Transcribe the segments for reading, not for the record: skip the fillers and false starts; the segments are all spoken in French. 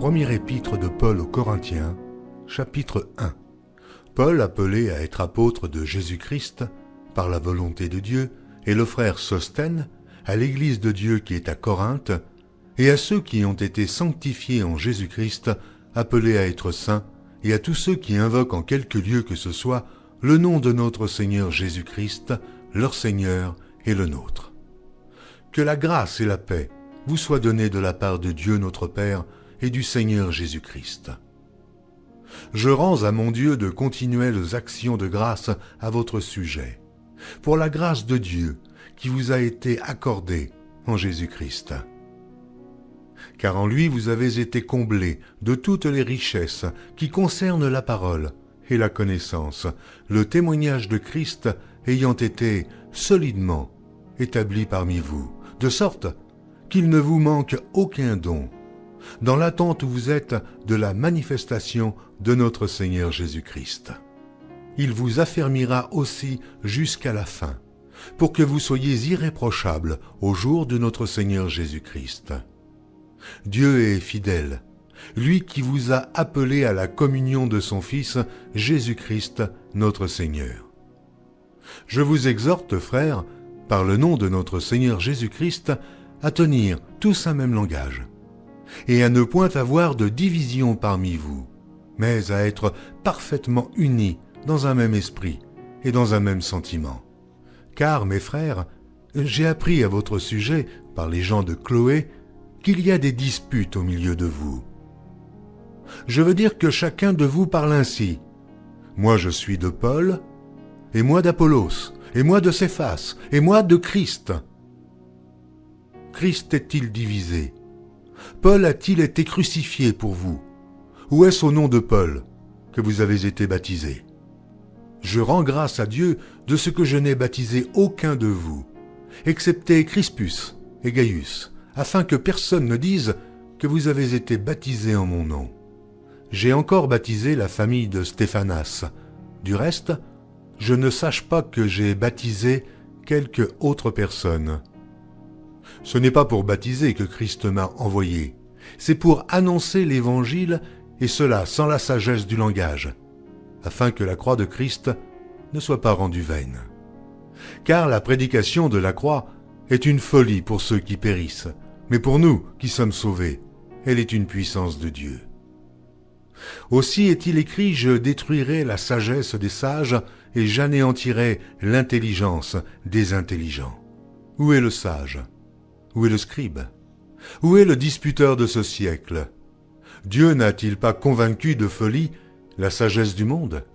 Première épître de Paul aux Corinthiens, chapitre 1. Paul, appelé à être apôtre de Jésus-Christ, par la volonté de Dieu, et le frère Sosthène, à l'Église de Dieu qui est à Corinthe, et à ceux qui ont été sanctifiés en Jésus-Christ, appelés à être saints, et à tous ceux qui invoquent en quelque lieu que ce soit le nom de notre Seigneur Jésus-Christ, leur Seigneur et le nôtre. Que la grâce et la paix vous soient données de la part de Dieu notre Père et du Seigneur Jésus-Christ. Je rends à mon Dieu de continuelles actions de grâce à votre sujet, pour la grâce de Dieu qui vous a été accordée en Jésus-Christ. Car en lui vous avez été comblés de toutes les richesses qui concernent la parole et la connaissance, le témoignage de Christ ayant été solidement établi parmi vous, de sorte qu'il ne vous manque aucun don, dans l'attente où vous êtes de la manifestation de notre Seigneur Jésus-Christ. Il vous affermira aussi jusqu'à la fin, pour que vous soyez irréprochables au jour de notre Seigneur Jésus-Christ. Dieu est fidèle, lui qui vous a appelé à la communion de son Fils, Jésus-Christ, notre Seigneur. Je vous exhorte, frères, par le nom de notre Seigneur Jésus-Christ, à tenir tous un même langage, et à ne point avoir de division parmi vous, mais à être parfaitement unis dans un même esprit et dans un même sentiment. Car, mes frères, j'ai appris à votre sujet, par les gens de Chloé, qu'il y a des disputes au milieu de vous. Je veux dire que chacun de vous parle ainsi. Moi je suis de Paul, et moi d'Apollos, et moi de Céphas, et moi de Christ. Christ est-il divisé? Paul a-t-il été crucifié pour vous? Ou est-ce au nom de Paul que vous avez été baptisés? Je rends grâce à Dieu de ce que je n'ai baptisé aucun de vous, excepté Crispus et Gaius, afin que personne ne dise que vous avez été baptisés en mon nom. J'ai encore baptisé la famille de Stéphanas. Du reste, je ne sache pas que j'ai baptisé quelque autre personne. Ce n'est pas pour baptiser que Christ m'a envoyé, c'est pour annoncer l'Évangile, et cela sans la sagesse du langage, afin que la croix de Christ ne soit pas rendue vaine. Car la prédication de la croix est une folie pour ceux qui périssent, mais pour nous qui sommes sauvés, elle est une puissance de Dieu. Aussi est-il écrit, je détruirai la sagesse des sages et j'anéantirai l'intelligence des intelligents. Où est le sage? Où est le scribe? Où est le disputeur de ce siècle? Dieu n'a-t-il pas convaincu de folie la sagesse du monde?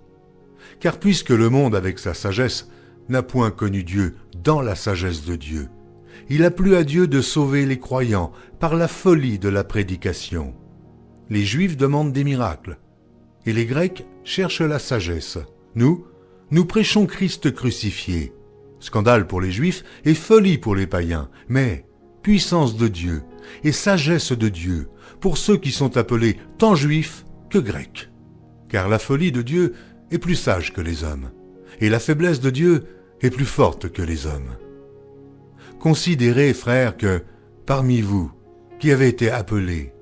Car puisque le monde avec sa sagesse n'a point connu Dieu dans la sagesse de Dieu, il a plu à Dieu de sauver les croyants par la folie de la prédication. Les Juifs demandent des miracles, et les Grecs cherchent la sagesse. Nous prêchons Christ crucifié. Scandale pour les Juifs et folie pour les païens, mais puissance de Dieu et sagesse de Dieu pour ceux qui sont appelés tant Juifs que Grecs. Car la folie de Dieu est plus sage que les hommes, et la faiblesse de Dieu est plus forte que les hommes. Considérez, frères, que, parmi vous, qui avez été appelés,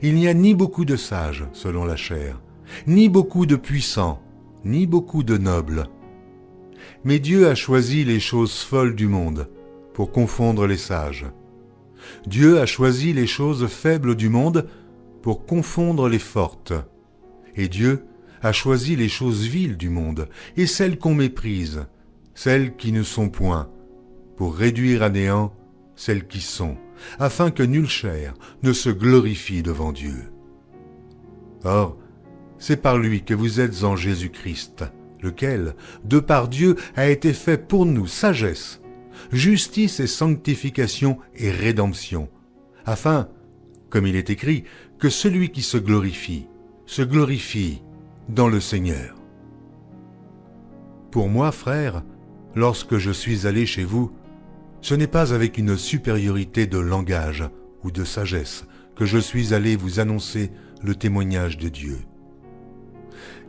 il n'y a ni beaucoup de sages, selon la chair, ni beaucoup de puissants, ni beaucoup de nobles. Mais Dieu a choisi les choses folles du monde pour confondre les sages. Dieu a choisi les choses faibles du monde pour confondre les fortes. Et Dieu a choisi les choses viles du monde et celles qu'on méprise, celles qui ne sont point, pour réduire à néant celles qui sont, afin que nulle chair ne se glorifie devant Dieu. Or, c'est par lui que vous êtes en Jésus-Christ, lequel, de par Dieu, a été fait pour nous sagesse, justice et sanctification et rédemption, afin, comme il est écrit, que celui qui se glorifie dans le Seigneur. Pour moi, frères, lorsque je suis allé chez vous, ce n'est pas avec une supériorité de langage ou de sagesse que je suis allé vous annoncer le témoignage de Dieu.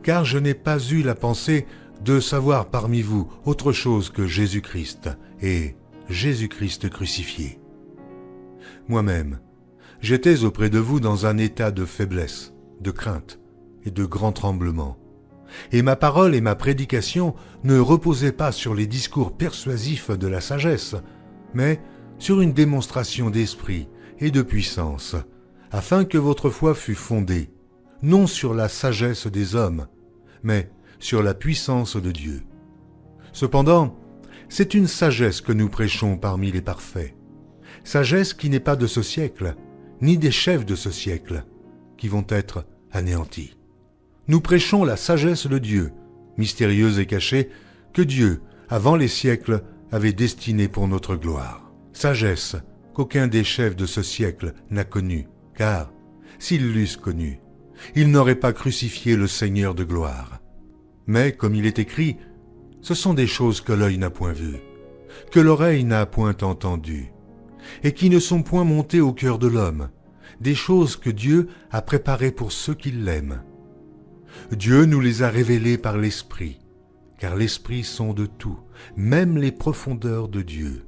Car je n'ai pas eu la pensée de savoir parmi vous autre chose que Jésus-Christ et Jésus-Christ crucifié. Moi-même, j'étais auprès de vous dans un état de faiblesse, de crainte et de grand tremblement. Et ma parole et ma prédication ne reposaient pas sur les discours persuasifs de la sagesse, mais sur une démonstration d'esprit et de puissance, afin que votre foi fût fondée, non sur la sagesse des hommes, mais sur la puissance de Dieu. Cependant, c'est une sagesse que nous prêchons parmi les parfaits, sagesse qui n'est pas de ce siècle, ni des chefs de ce siècle, qui vont être anéantis. Nous prêchons la sagesse de Dieu, mystérieuse et cachée, que Dieu, avant les siècles, avait destinée pour notre gloire. Sagesse qu'aucun des chefs de ce siècle n'a connue, car, s'ils l'eussent connue, ils n'auraient pas crucifié le Seigneur de gloire. Mais, comme il est écrit, ce sont des choses que l'œil n'a point vues, que l'oreille n'a point entendues, et qui ne sont point montées au cœur de l'homme, des choses que Dieu a préparées pour ceux qui l'aiment. Dieu nous les a révélées par l'Esprit, car l'Esprit sonde tout, même les profondeurs de Dieu.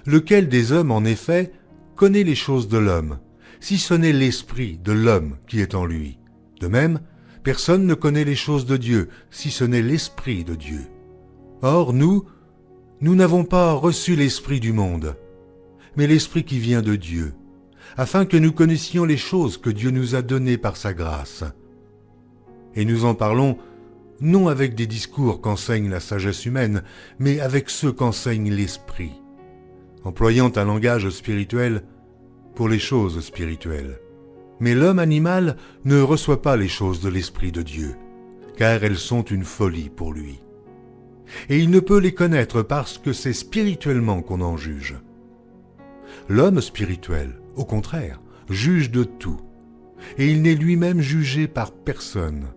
Lequel des hommes, en effet, connaît les choses de l'homme, si ce n'est l'Esprit de l'homme qui est en lui? De même, personne ne connaît les choses de Dieu, si ce n'est l'Esprit de Dieu. Or, nous n'avons pas reçu l'Esprit du monde, mais l'Esprit qui vient de Dieu, afin que nous connaissions les choses que Dieu nous a données par sa grâce. Et nous en parlons non avec des discours qu'enseigne la sagesse humaine, mais avec ceux qu'enseigne l'Esprit, employant un langage spirituel pour les choses spirituelles. Mais l'homme animal ne reçoit pas les choses de l'Esprit de Dieu, car elles sont une folie pour lui. Et il ne peut les connaître parce que c'est spirituellement qu'on en juge. L'homme spirituel, au contraire, juge de tout, et il n'est lui-même jugé par personne.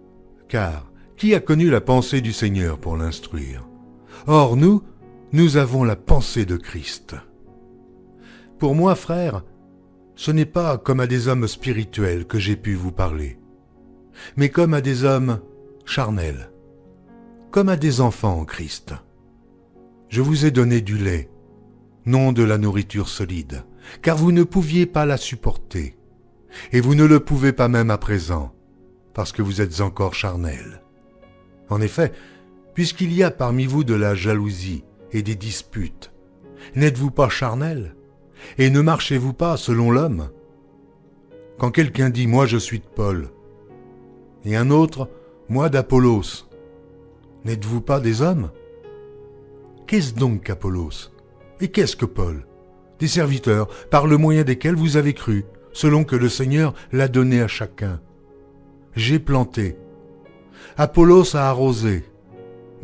Car qui a connu la pensée du Seigneur pour l'instruire? Or nous avons la pensée de Christ. Pour moi, frères, ce n'est pas comme à des hommes spirituels que j'ai pu vous parler, mais comme à des hommes charnels, comme à des enfants en Christ. Je vous ai donné du lait, non de la nourriture solide, car vous ne pouviez pas la supporter, et vous ne le pouvez pas même à présent, parce que vous êtes encore charnels. En effet, puisqu'il y a parmi vous de la jalousie et des disputes, n'êtes-vous pas charnels? Et ne marchez-vous pas selon l'homme? Quand quelqu'un dit « moi je suis de Paul » et un autre « moi d'Apollos », n'êtes-vous pas des hommes? Qu'est-ce donc qu'Apollos? Et qu'est-ce que Paul? Des serviteurs par le moyen desquels vous avez cru, selon que le Seigneur l'a donné à chacun. J'ai planté, Apollos a arrosé,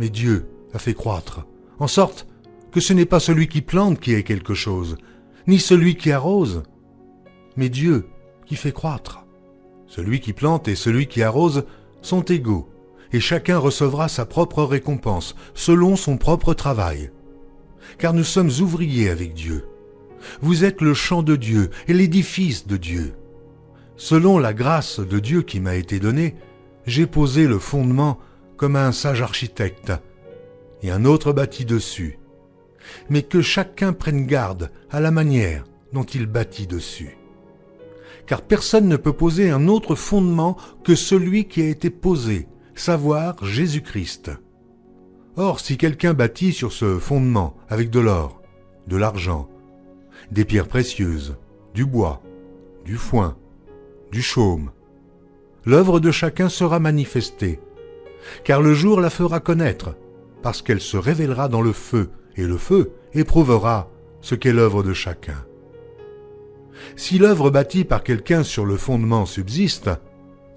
mais Dieu a fait croître, en sorte que ce n'est pas celui qui plante qui est quelque chose, ni celui qui arrose, mais Dieu qui fait croître. Celui qui plante et celui qui arrose sont égaux, et chacun recevra sa propre récompense, selon son propre travail. Car nous sommes ouvriers avec Dieu. Vous êtes le champ de Dieu et l'édifice de Dieu. Selon la grâce de Dieu qui m'a été donnée, j'ai posé le fondement comme un sage architecte, et un autre bâtit dessus. Mais que chacun prenne garde à la manière dont il bâtit dessus. Car personne ne peut poser un autre fondement que celui qui a été posé, savoir Jésus-Christ. Or, si quelqu'un bâtit sur ce fondement avec de l'or, de l'argent, des pierres précieuses, du bois, du foin, du chaume, l'œuvre de chacun sera manifestée, car le jour la fera connaître, parce qu'elle se révélera dans le feu, et le feu éprouvera ce qu'est l'œuvre de chacun. Si l'œuvre bâtie par quelqu'un sur le fondement subsiste,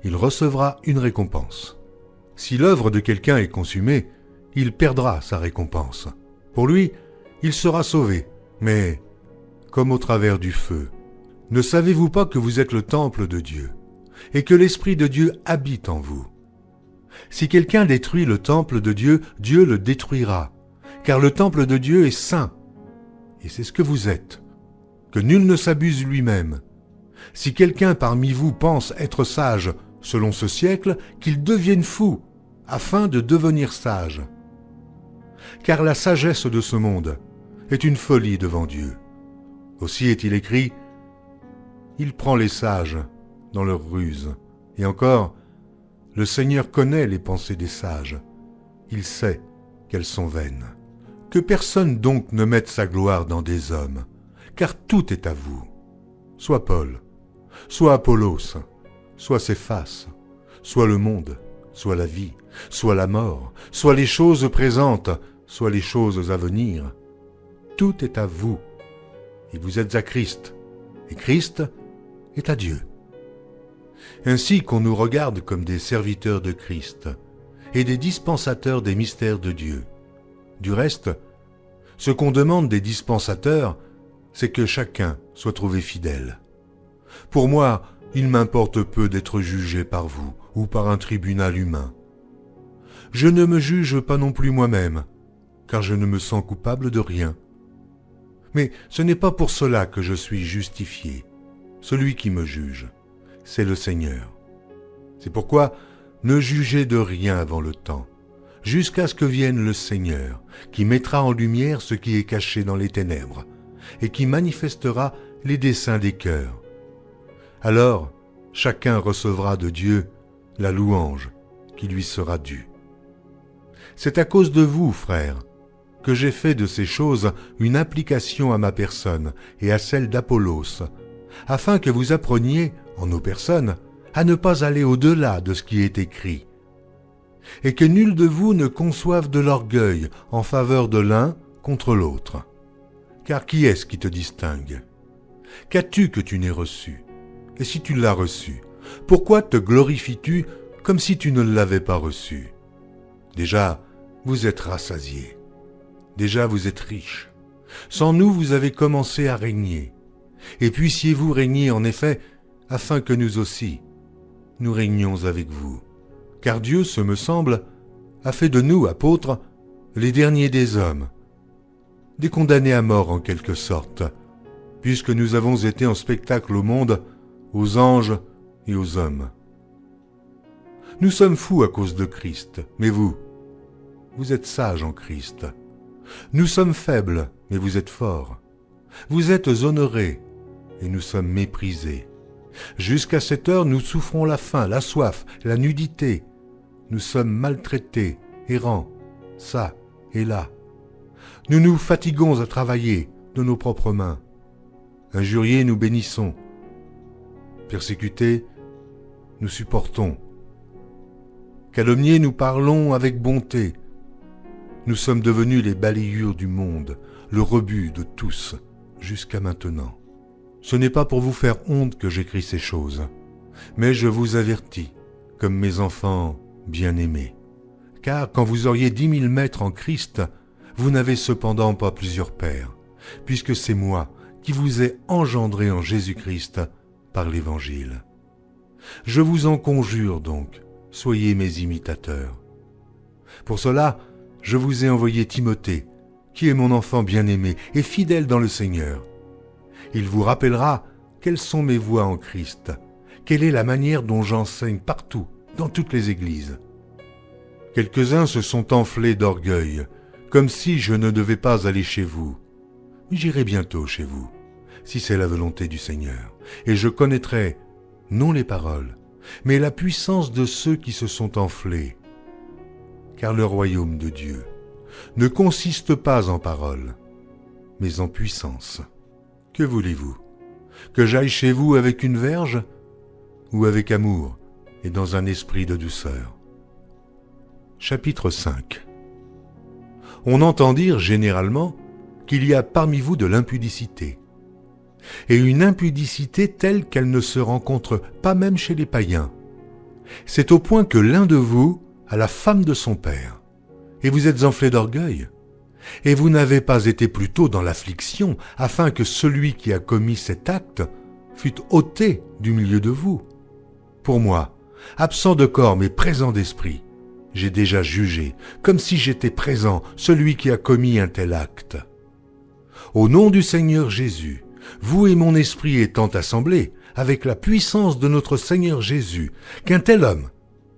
il recevra une récompense. Si l'œuvre de quelqu'un est consumée, il perdra sa récompense. Pour lui, il sera sauvé, mais comme au travers du feu. Ne savez-vous pas que vous êtes le temple de Dieu, et que l'Esprit de Dieu habite en vous? Si quelqu'un détruit le temple de Dieu, Dieu le détruira, car le temple de Dieu est saint, et c'est ce que vous êtes. Que nul ne s'abuse lui-même. Si quelqu'un parmi vous pense être sage selon ce siècle, qu'il devienne fou, afin de devenir sage. Car la sagesse de ce monde est une folie devant Dieu. Aussi est-il écrit, Il prend les sages dans leur ruse. Et encore, le Seigneur connaît les pensées des sages. Il sait qu'elles sont vaines. Que personne donc ne mette sa gloire dans des hommes, car tout est à vous. Soit Paul, soit Apollos, soit Céphas, soit le monde, soit la vie, soit la mort, soit les choses présentes, soit les choses à venir. Tout est à vous, et vous êtes à Christ, et Christ est à Dieu. Ainsi qu'on nous regarde comme des serviteurs de Christ et des dispensateurs des mystères de Dieu. Du reste, ce qu'on demande des dispensateurs, c'est que chacun soit trouvé fidèle. Pour moi, il m'importe peu d'être jugé par vous ou par un tribunal humain. Je ne me juge pas non plus moi-même, car je ne me sens coupable de rien. Mais ce n'est pas pour cela que je suis justifié. Celui qui me juge, c'est le Seigneur. C'est pourquoi ne jugez de rien avant le temps, jusqu'à ce que vienne le Seigneur, qui mettra en lumière ce qui est caché dans les ténèbres, et qui manifestera les desseins des cœurs. Alors, chacun recevra de Dieu la louange qui lui sera due. C'est à cause de vous, frères, que j'ai fait de ces choses une application à ma personne et à celle d'Apollos, afin que vous appreniez, en nos personnes, à ne pas aller au-delà de ce qui est écrit, et que nul de vous ne conçoive de l'orgueil en faveur de l'un contre l'autre. Car qui est-ce qui te distingue? Qu'as-tu que tu n'aies reçu? Et si tu l'as reçu, pourquoi te glorifies-tu comme si tu ne l'avais pas reçu? Déjà, vous êtes rassasiés. Déjà, vous êtes riches. Sans nous, vous avez commencé à régner. Et puissiez-vous régner en effet, afin que nous aussi, nous régnions avec vous. Car Dieu, ce me semble, a fait de nous, apôtres, les derniers des hommes, des condamnés à mort en quelque sorte, puisque nous avons été en spectacle au monde, aux anges et aux hommes. Nous sommes fous à cause de Christ, mais vous êtes sages en Christ. Nous sommes faibles, mais vous êtes forts. Vous êtes honorés, et nous sommes méprisés. Jusqu'à cette heure, nous souffrons la faim, la soif, la nudité. Nous sommes maltraités, errants, ça et là. Nous nous fatiguons à travailler de nos propres mains. Injuriés, nous bénissons. Persécutés, nous supportons. Calomniés, nous parlons avec bonté. Nous sommes devenus les balayures du monde, le rebut de tous, jusqu'à maintenant. Ce n'est pas pour vous faire honte que j'écris ces choses, mais je vous avertis, comme mes enfants bien-aimés. Car quand vous auriez 10 000 maîtres en Christ, vous n'avez cependant pas plusieurs pères, puisque c'est moi qui vous ai engendré en Jésus-Christ par l'Évangile. Je vous en conjure donc, soyez mes imitateurs. Pour cela, je vous ai envoyé Timothée, qui est mon enfant bien-aimé et fidèle dans le Seigneur. Il vous rappellera quelles sont mes voies en Christ, quelle est la manière dont j'enseigne partout, dans toutes les églises. Quelques-uns se sont enflés d'orgueil, comme si je ne devais pas aller chez vous. J'irai bientôt chez vous, si c'est la volonté du Seigneur, et je connaîtrai, non les paroles, mais la puissance de ceux qui se sont enflés. Car le royaume de Dieu ne consiste pas en paroles, mais en puissance. Que voulez-vous? Que j'aille chez vous avec une verge ou avec amour et dans un esprit de douceur? Chapitre 5. On entend dire généralement qu'il y a parmi vous de l'impudicité, et une impudicité telle qu'elle ne se rencontre pas même chez les païens. C'est au point que l'un de vous a la femme de son père, et vous êtes enflé d'orgueil. Et vous n'avez pas été plutôt dans l'affliction, afin que celui qui a commis cet acte fût ôté du milieu de vous. Pour moi, absent de corps mais présent d'esprit, j'ai déjà jugé, comme si j'étais présent, celui qui a commis un tel acte. Au nom du Seigneur Jésus, vous et mon esprit étant assemblés, avec la puissance de notre Seigneur Jésus, qu'un tel homme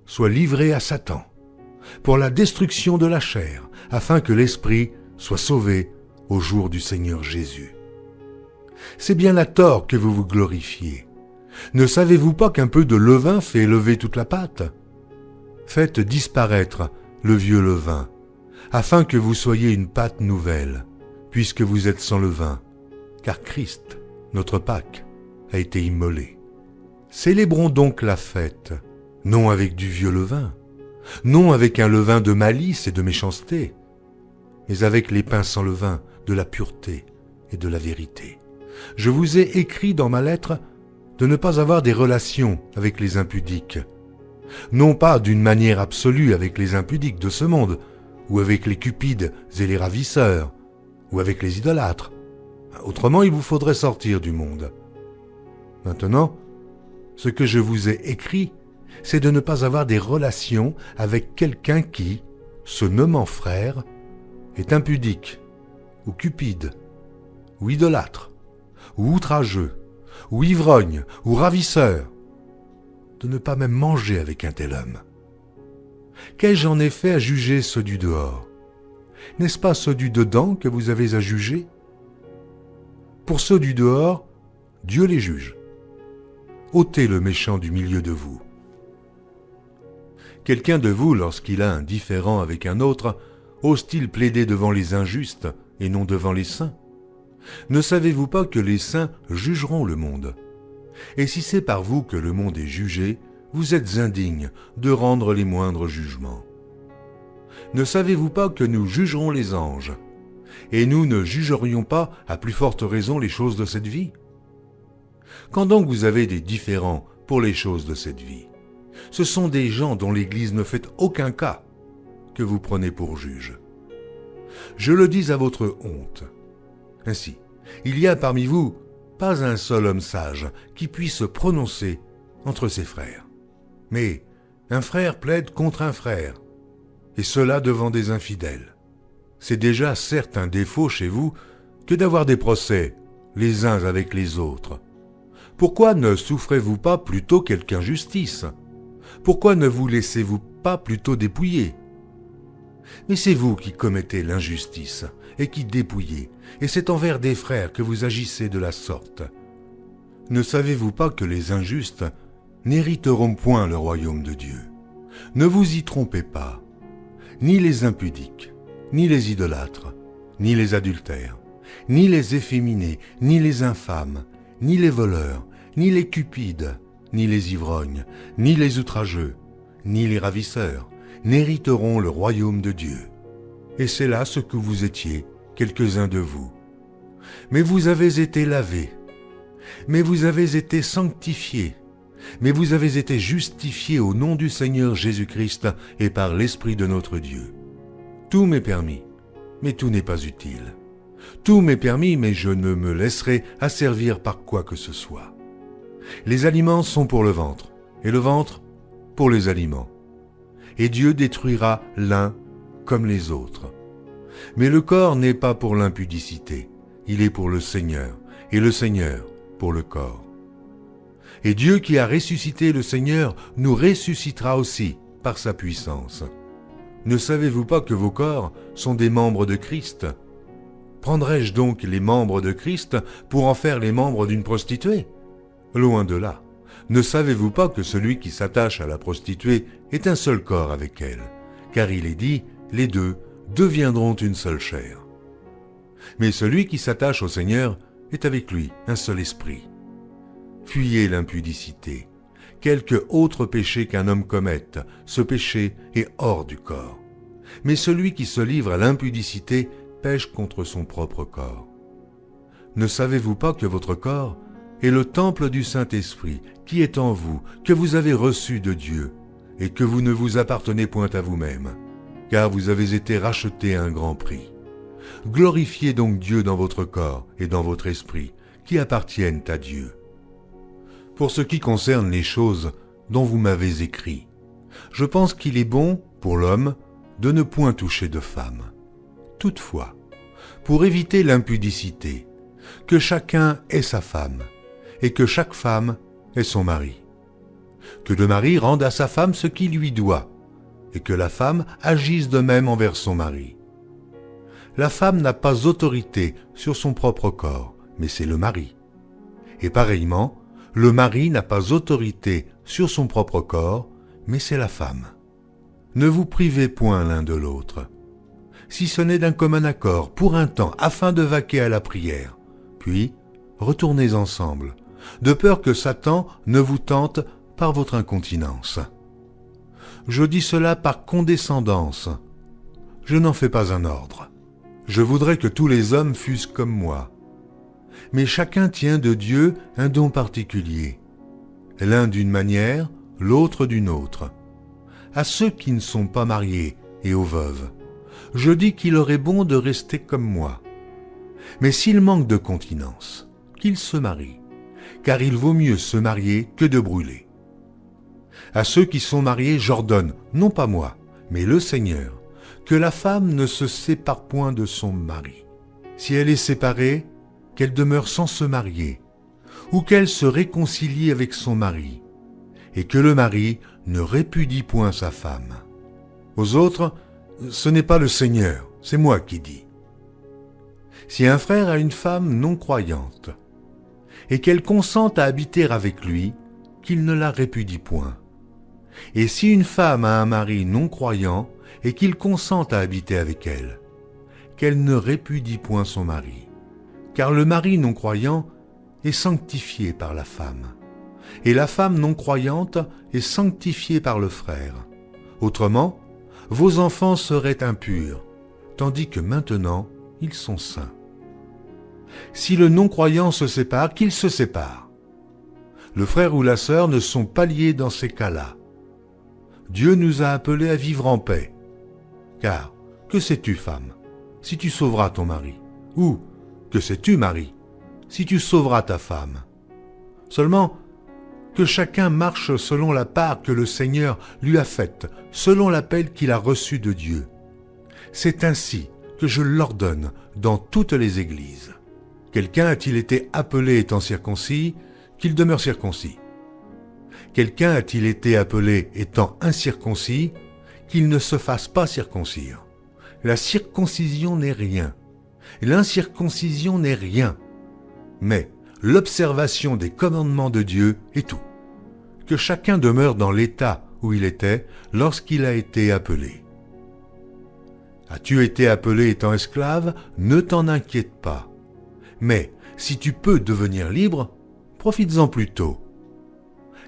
soit livré à Satan, pour la destruction de la chair, afin que l'esprit soit sauvé au jour du Seigneur Jésus. C'est bien à tort que vous vous glorifiez, Ne savez-vous pas qu'un peu de levain fait lever toute la pâte? Faites disparaître le vieux levain, afin que vous soyez une pâte nouvelle, puisque vous êtes sans levain, car Christ, notre Pâque, a été immolé. Célébrons donc la fête, non avec du vieux levain, non avec un levain de malice et de méchanceté, mais avec les pains sans levain, de la pureté et de la vérité. Je vous ai écrit dans ma lettre de ne pas avoir des relations avec les impudiques, non pas d'une manière absolue avec les impudiques de ce monde, ou avec les cupides et les ravisseurs, ou avec les idolâtres. Autrement, il vous faudrait sortir du monde. Maintenant, ce que je vous ai écrit, c'est de ne pas avoir des relations avec quelqu'un qui, se nommant frère, est impudique, ou cupide, ou idolâtre, ou outrageux, ou ivrogne, ou ravisseur, de ne pas même manger avec un tel homme. Qu'ai-je en effet à juger ceux du dehors? N'est-ce pas ceux du dedans que vous avez à juger? Pour ceux du dehors, Dieu les juge. Ôtez le méchant du milieu de vous. Quelqu'un de vous, lorsqu'il a un différend avec un autre, ose-t-il plaider devant les injustes et non devant les saints? Ne savez-vous pas que les saints jugeront le monde? Et si c'est par vous que le monde est jugé, vous êtes indignes de rendre les moindres jugements. Ne savez-vous pas que nous jugerons les anges? Et nous ne jugerions pas à plus forte raison les choses de cette vie? Quand donc vous avez des différends pour les choses de cette vie, ce sont des gens dont l'Église ne fait aucun cas que vous prenez pour juges. Je le dis à votre honte. Ainsi, il y a parmi vous pas un seul homme sage qui puisse se prononcer entre ses frères. Mais un frère plaide contre un frère, et cela devant des infidèles. C'est déjà certes un défaut chez vous que d'avoir des procès les uns avec les autres. Pourquoi ne souffrez-vous pas plutôt quelque injustice? Pourquoi ne vous laissez-vous pas plutôt dépouiller? Mais c'est vous qui commettez l'injustice et qui dépouillez, et c'est envers des frères que vous agissez de la sorte. Ne savez-vous pas que les injustes n'hériteront point le royaume de Dieu? Ne vous y trompez pas, ni les impudiques, ni les idolâtres, ni les adultères, ni les efféminés, ni les infâmes, ni les voleurs, ni les cupides, ni les ivrognes, ni les outrageux, ni les ravisseurs, n'hériteront le royaume de Dieu. Et c'est là ce que vous étiez, quelques-uns de vous. Mais vous avez été lavés, mais vous avez été sanctifiés, mais vous avez été justifiés au nom du Seigneur Jésus-Christ et par l'Esprit de notre Dieu. Tout m'est permis, mais tout n'est pas utile. Tout m'est permis, mais je ne me laisserai asservir par quoi que ce soit. Les aliments sont pour le ventre, et le ventre pour les aliments. Et Dieu détruira l'un comme les autres. Mais le corps n'est pas pour l'impudicité, il est pour le Seigneur, et le Seigneur pour le corps. Et Dieu qui a ressuscité le Seigneur nous ressuscitera aussi par sa puissance. Ne savez-vous pas que vos corps sont des membres de Christ? Prendrais-je donc les membres de Christ pour en faire les membres d'une prostituée? Loin de là. Ne savez-vous pas que celui qui s'attache à la prostituée est un seul corps avec elle? Car il est dit, les deux deviendront une seule chair. Mais celui qui s'attache au Seigneur est avec lui un seul esprit. Fuyez l'impudicité. Quelque autre péché qu'un homme commette, ce péché est hors du corps. Mais celui qui se livre à l'impudicité pêche contre son propre corps. Ne savez-vous pas que votre corps est le temple du Saint-Esprit qui est en vous, que vous avez reçu de Dieu, et que vous ne vous appartenez point à vous-même, car vous avez été rachetés à un grand prix. Glorifiez donc Dieu dans votre corps et dans votre esprit, qui appartiennent à Dieu. Pour ce qui concerne les choses dont vous m'avez écrit, je pense qu'il est bon, pour l'homme, de ne point toucher de femme. Toutefois, pour éviter l'impudicité, que chacun ait sa femme, et que chaque femme ait son mari. Que le mari rende à sa femme ce qu'il lui doit, et que la femme agisse de même envers son mari. La femme n'a pas autorité sur son propre corps, mais c'est le mari. Et pareillement, Le mari n'a pas autorité sur son propre corps, mais c'est la femme. Ne vous privez point l'un de l'autre, si ce n'est d'un commun accord, pour un temps, afin de vaquer à la prière. Puis, retournez ensemble, de peur que Satan ne vous tente par votre incontinence. Je dis cela par condescendance. Je n'en fais pas un ordre. Je voudrais que tous les hommes fussent comme moi. Mais chacun tient de Dieu un don particulier, l'un d'une manière, l'autre d'une autre. À ceux qui ne sont pas mariés et aux veuves, je dis qu'il aurait bon de rester comme moi. Mais s'il manque de continence, qu'il se marie, car il vaut mieux se marier que de brûler. À ceux qui sont mariés, j'ordonne, non pas moi, mais le Seigneur, que la femme ne se sépare point de son mari. Si elle est séparée, qu'elle demeure sans se marier, ou qu'elle se réconcilie avec son mari, et que le mari ne répudie point sa femme. Aux autres, ce n'est pas le Seigneur, c'est moi qui dis. Si un frère a une femme non croyante, et qu'elle consente à habiter avec lui, qu'il ne la répudie point. Et si une femme a un mari non croyant, et qu'il consente à habiter avec elle, qu'elle ne répudie point son mari. Car le mari non croyant est sanctifié par la femme, et la femme non croyante est sanctifiée par le frère. Autrement, vos enfants seraient impurs, tandis que maintenant ils sont saints. Si le non-croyant se sépare, qu'il se sépare. Le frère ou la sœur ne sont pas liés dans ces cas-là. Dieu nous a appelés à vivre en paix. Car, que sais-tu, femme, si tu sauveras ton mari? Ou, que sais-tu, mari, si tu sauveras ta femme? Seulement, que chacun marche selon la part que le Seigneur lui a faite, selon l'appel qu'il a reçu de Dieu. C'est ainsi que je l'ordonne dans toutes les églises. Quelqu'un a-t-il été appelé étant circoncis, qu'il demeure circoncis. Quelqu'un a-t-il été appelé étant incirconcis, qu'il ne se fasse pas circoncire. La circoncision n'est rien, l'incirconcision n'est rien, mais l'observation des commandements de Dieu est tout. Que chacun demeure dans l'état où il était lorsqu'il a été appelé. As-tu été appelé étant esclave? Ne t'en inquiète pas. Mais si tu peux devenir libre, profites-en plutôt.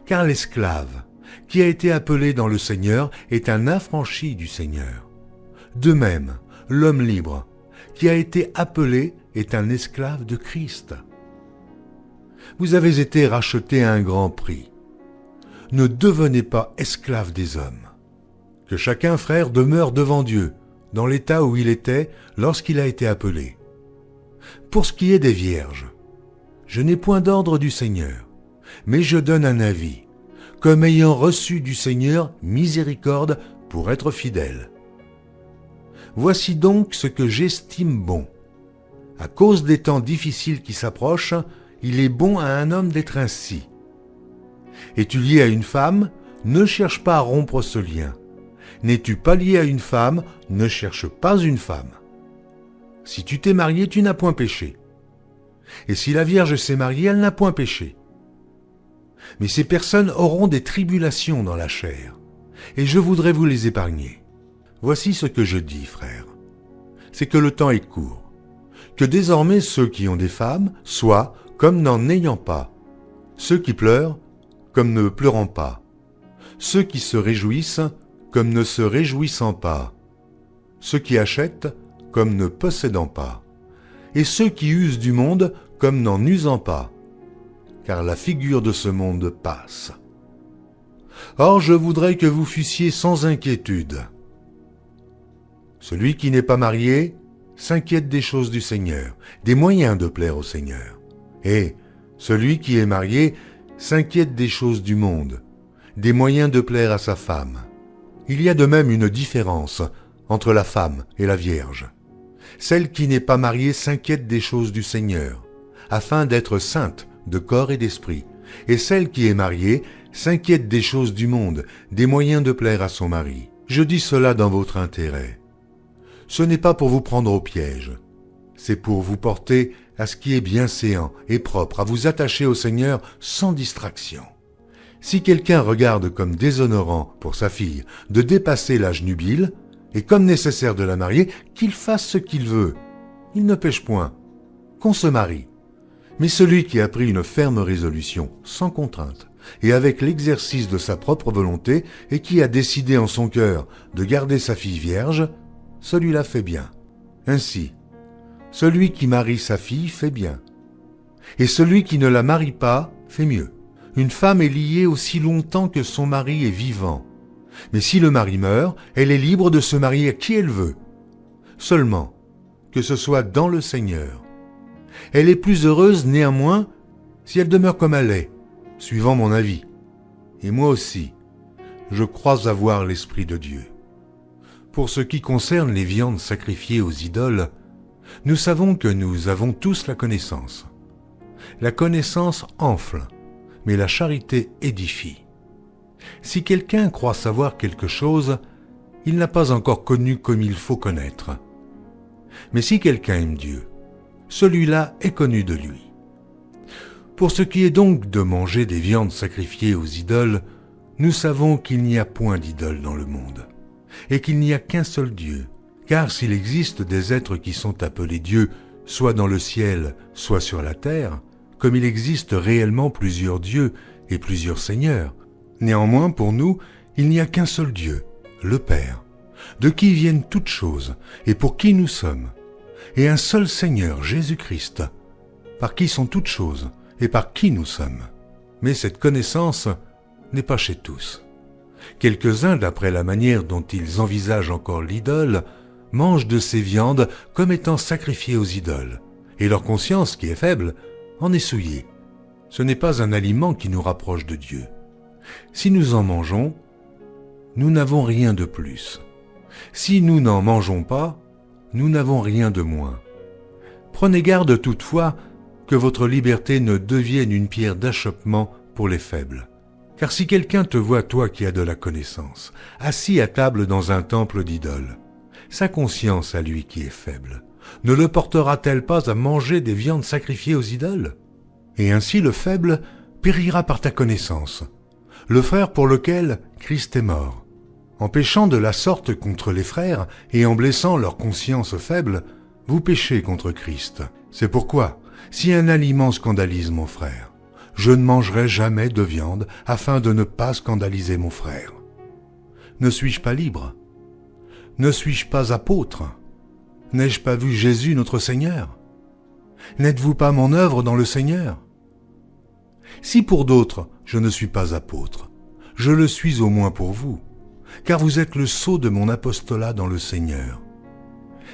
Car l'esclave, qui a été appelé dans le Seigneur, est un affranchi du Seigneur. De même, l'homme libre, qui a été appelé, est un esclave de Christ. Vous avez été rachetés à un grand prix. Ne devenez pas esclaves des hommes. Que chacun, frère, demeure devant Dieu, dans l'état où il était lorsqu'il a été appelé. Pour ce qui est des vierges, je n'ai point d'ordre du Seigneur, mais je donne un avis, comme ayant reçu du Seigneur miséricorde pour être fidèle. Voici donc ce que j'estime bon. À cause des temps difficiles qui s'approchent, il est bon à un homme d'être ainsi. Es-tu lié à une femme? Ne cherche pas à rompre ce lien. N'es-tu pas lié à une femme? Ne cherche pas une femme. Si tu t'es marié, tu n'as point péché. Et si la Vierge s'est mariée, elle n'a point péché. Mais ces personnes auront des tribulations dans la chair, et je voudrais vous les épargner. Voici ce que je dis, frères. C'est que le temps est court, que désormais ceux qui ont des femmes soient comme n'en ayant pas, ceux qui pleurent comme ne pleurant pas, ceux qui se réjouissent comme ne se réjouissant pas, ceux qui achètent comme ne possédant pas, et ceux qui usent du monde comme n'en usant pas, car la figure de ce monde passe. Or, je voudrais que vous fussiez sans inquiétude. Celui qui n'est pas marié s'inquiète des choses du Seigneur, des moyens de plaire au Seigneur. Et celui qui est marié s'inquiète des choses du monde, des moyens de plaire à sa femme. Il y a de même une différence entre la femme et la Vierge. Celle qui n'est pas mariée s'inquiète des choses du Seigneur, afin d'être sainte de corps et d'esprit, et celle qui est mariée s'inquiète des choses du monde, des moyens de plaire à son mari. Je dis cela dans votre intérêt. Ce n'est pas pour vous prendre au piège, c'est pour vous porter à ce qui est bienséant et propre, à vous attacher au Seigneur sans distraction. Si quelqu'un regarde comme déshonorant pour sa fille de dépasser l'âge nubile, et comme nécessaire de la marier, qu'il fasse ce qu'il veut. Il ne pêche point, qu'on se marie. Mais celui qui a pris une ferme résolution, sans contrainte, et avec l'exercice de sa propre volonté, et qui a décidé en son cœur de garder sa fille vierge, celui-là fait bien. Ainsi, celui qui marie sa fille fait bien. Et celui qui ne la marie pas fait mieux. Une femme est liée aussi longtemps que son mari est vivant. Mais si le mari meurt, elle est libre de se marier à qui elle veut. Seulement, que ce soit dans le Seigneur. Elle est plus heureuse néanmoins si elle demeure comme elle est, suivant mon avis. Et moi aussi, je crois avoir l'Esprit de Dieu. Pour ce qui concerne les viandes sacrifiées aux idoles, nous savons que nous avons tous la connaissance. La connaissance enfle, mais la charité édifie. Si quelqu'un croit savoir quelque chose, il n'a pas encore connu comme il faut connaître. Mais si quelqu'un aime Dieu, celui-là est connu de lui. Pour ce qui est donc de manger des viandes sacrifiées aux idoles, nous savons qu'il n'y a point d'idole dans le monde, et qu'il n'y a qu'un seul Dieu. Car s'il existe des êtres qui sont appelés dieux, soit dans le ciel, soit sur la terre, comme il existe réellement plusieurs dieux et plusieurs seigneurs, néanmoins pour nous, il n'y a qu'un seul Dieu, le Père, de qui viennent toutes choses et pour qui nous sommes, et un seul Seigneur, Jésus-Christ, par qui sont toutes choses et par qui nous sommes. Mais cette connaissance n'est pas chez tous. Quelques-uns, d'après la manière dont ils envisagent encore l'idole, mangent de ces viandes comme étant sacrifiées aux idoles, et leur conscience, qui est faible, en est souillée. Ce n'est pas un aliment qui nous rapproche de Dieu. Si nous en mangeons, nous n'avons rien de plus. Si nous n'en mangeons pas, nous n'avons rien de moins. Prenez garde toutefois que votre liberté ne devienne une pierre d'achoppement pour les faibles. Car si quelqu'un te voit, toi qui as de la connaissance, assis à table dans un temple d'idoles, sa conscience à lui qui est faible, ne le portera-t-elle pas à manger des viandes sacrifiées aux idoles? Et ainsi le faible périra par ta connaissance, le frère pour lequel Christ est mort. En péchant de la sorte contre les frères et en blessant leur conscience faible, vous péchez contre Christ. C'est pourquoi, si un aliment scandalise mon frère, je ne mangerai jamais de viande afin de ne pas scandaliser mon frère. Ne suis-je pas libre? Ne suis-je pas apôtre? N'ai-je pas vu Jésus notre Seigneur? N'êtes-vous pas mon œuvre dans le Seigneur? Si pour d'autres je ne suis pas apôtre, je le suis au moins pour vous, car vous êtes le sceau de mon apostolat dans le Seigneur.